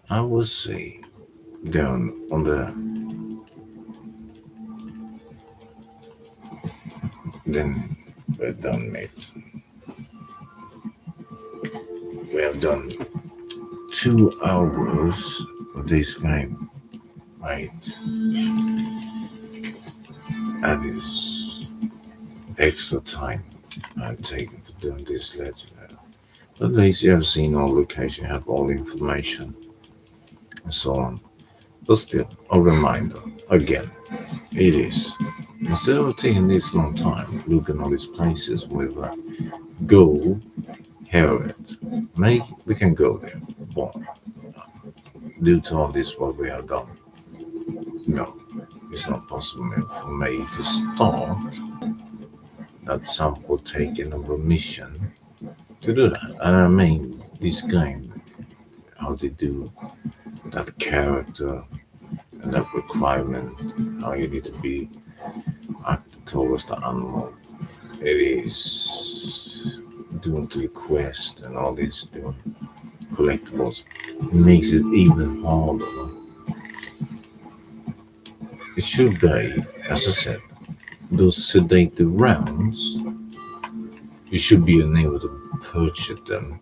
I will say down on the then we're done, mate. We have done 2 hours of this game, right? That is extra time I'm taking for doing this legendary. But at least you have seen all location, have all information, and so on. But still, a reminder, again, it is. Instead of taking this long time, looking all these places with go, hear it. We can go there, but due to all this what we have done, no, it's not possible for me to start that sample taking of a mission to do that. And I mean, this game, how they do that character and that requirement, how you need to be acting towards the animal. It is doing the quest and all this doing collectibles. It makes it even harder it should be, as I said, those sedated rounds, you should be unable to purchase them.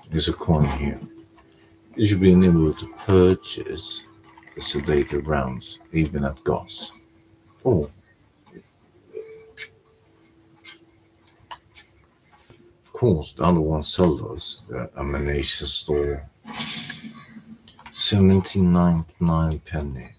There's a coin here. You should be unable to purchase the sedated rounds, even at GOS. Oh, of course, the other one sold us, the ammunition store, 17.99 penny.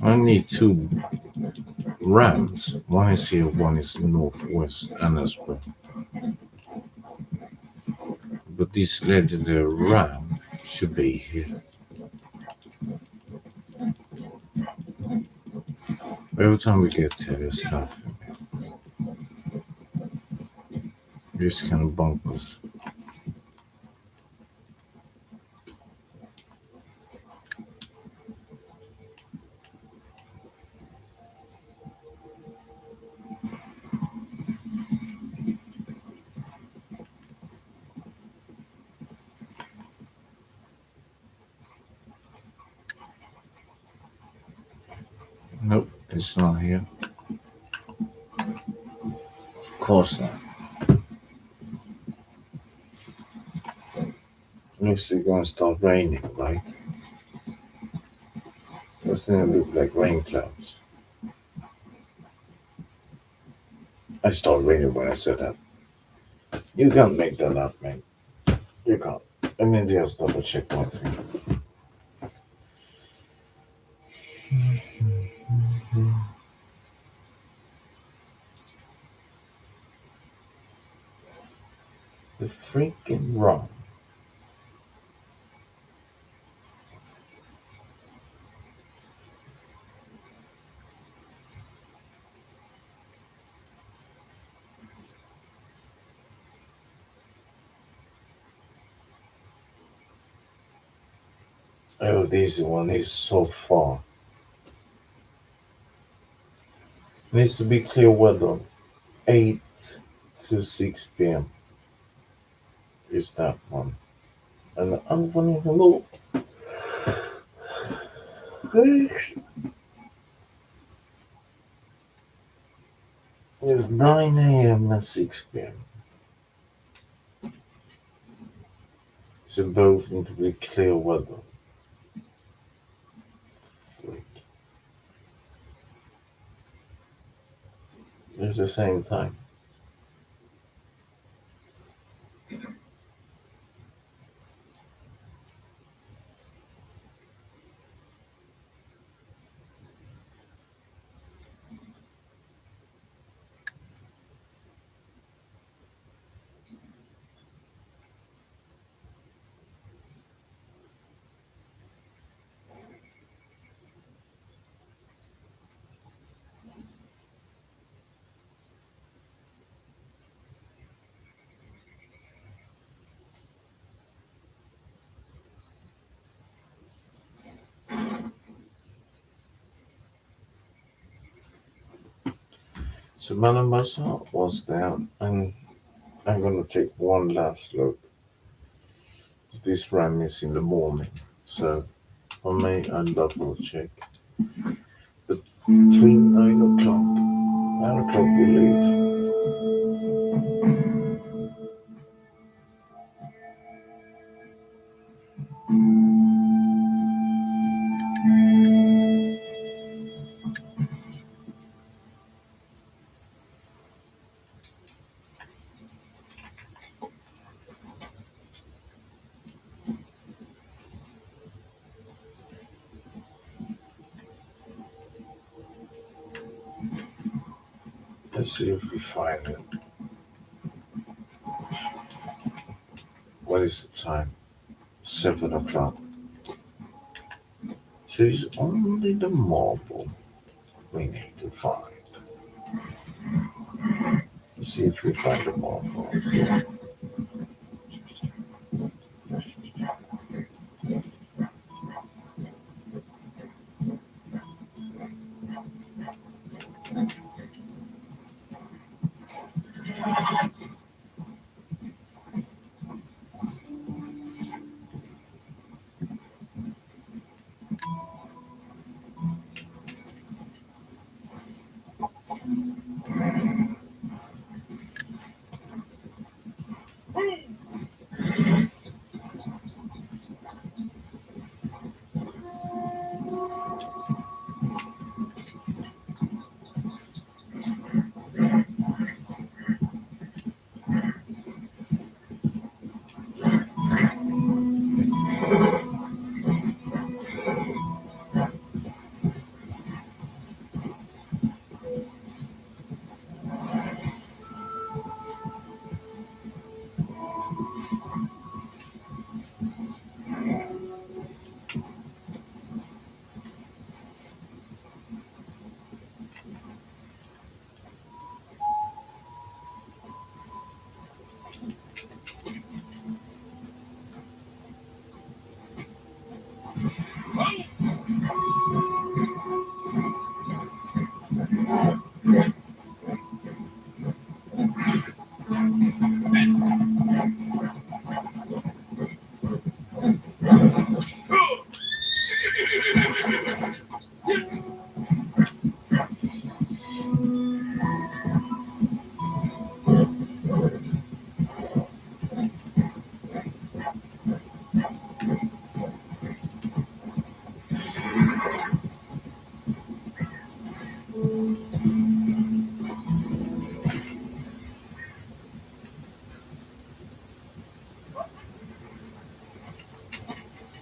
I need two rams. One is here, one is northwest Annesburg. But this legendary ram should be here. Every time we get here, there's nothing. This kind of bunkers. Nope, it's not here. Of course not. Looks like it's gonna start raining, right? Doesn't it look like rain clouds? I started raining when I said that. You can't make that up, man. You can't. I mean, just double check one thing. The freaking wrong. Oh, this one is so far. Needs to be clear weather. 8 to 6 p.m. is that one. And the other one is a little. It's 9 a.m. and 6 p.m. So both need to be clear weather. It's the same time. So Madame Basha was there, and I'm gonna take one last look. This ram is in the morning, so for me, I'll double check. But between 9 o'clock we leave. Let's see if we find it. What is the time? 7 o'clock. So it's only the marble we need to find. Let's see if we find the marble.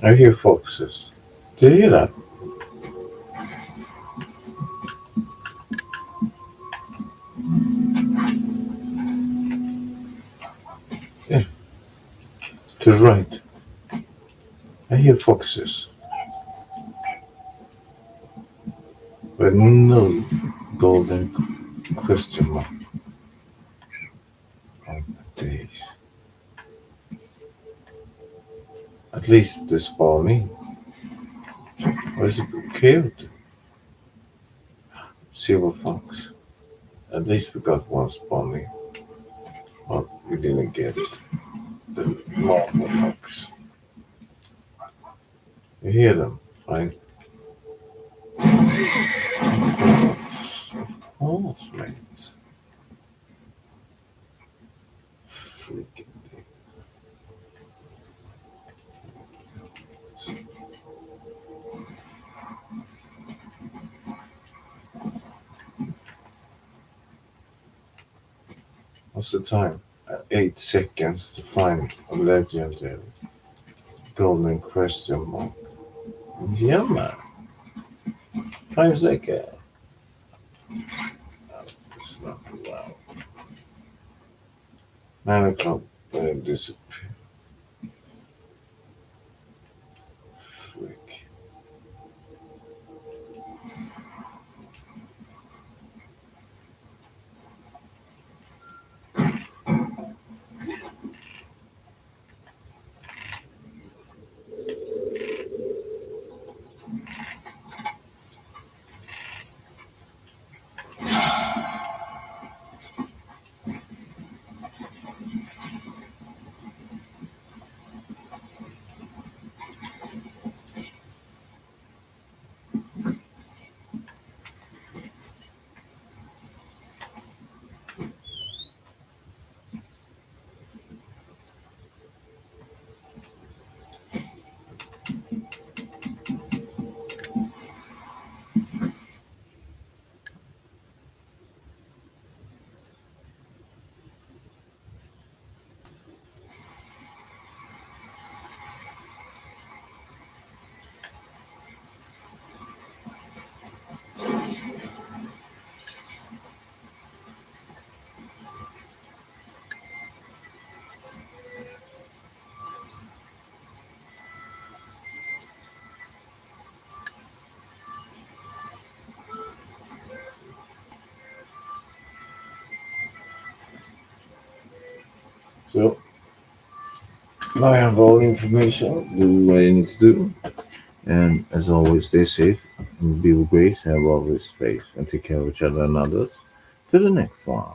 I hear foxes. Do you hear that? Yeah, to the right. I hear foxes. But no golden question mark on the days. At least they spawn in. Where's the coyote? Silver fox. At least we got one spawn in. But we didn't get the marble fox. You hear them, right? Of course, mate. Freaking thing. What's the time? 8 seconds to find a legendary golden question mark. Yeah, man. 5 seconds. It's not allowed. 9 o'clock, disappear. Freak. So, I have all the information. Do what you need to do. And as always, stay safe and be with grace. Have always faith and take care of each other and others. To the next one.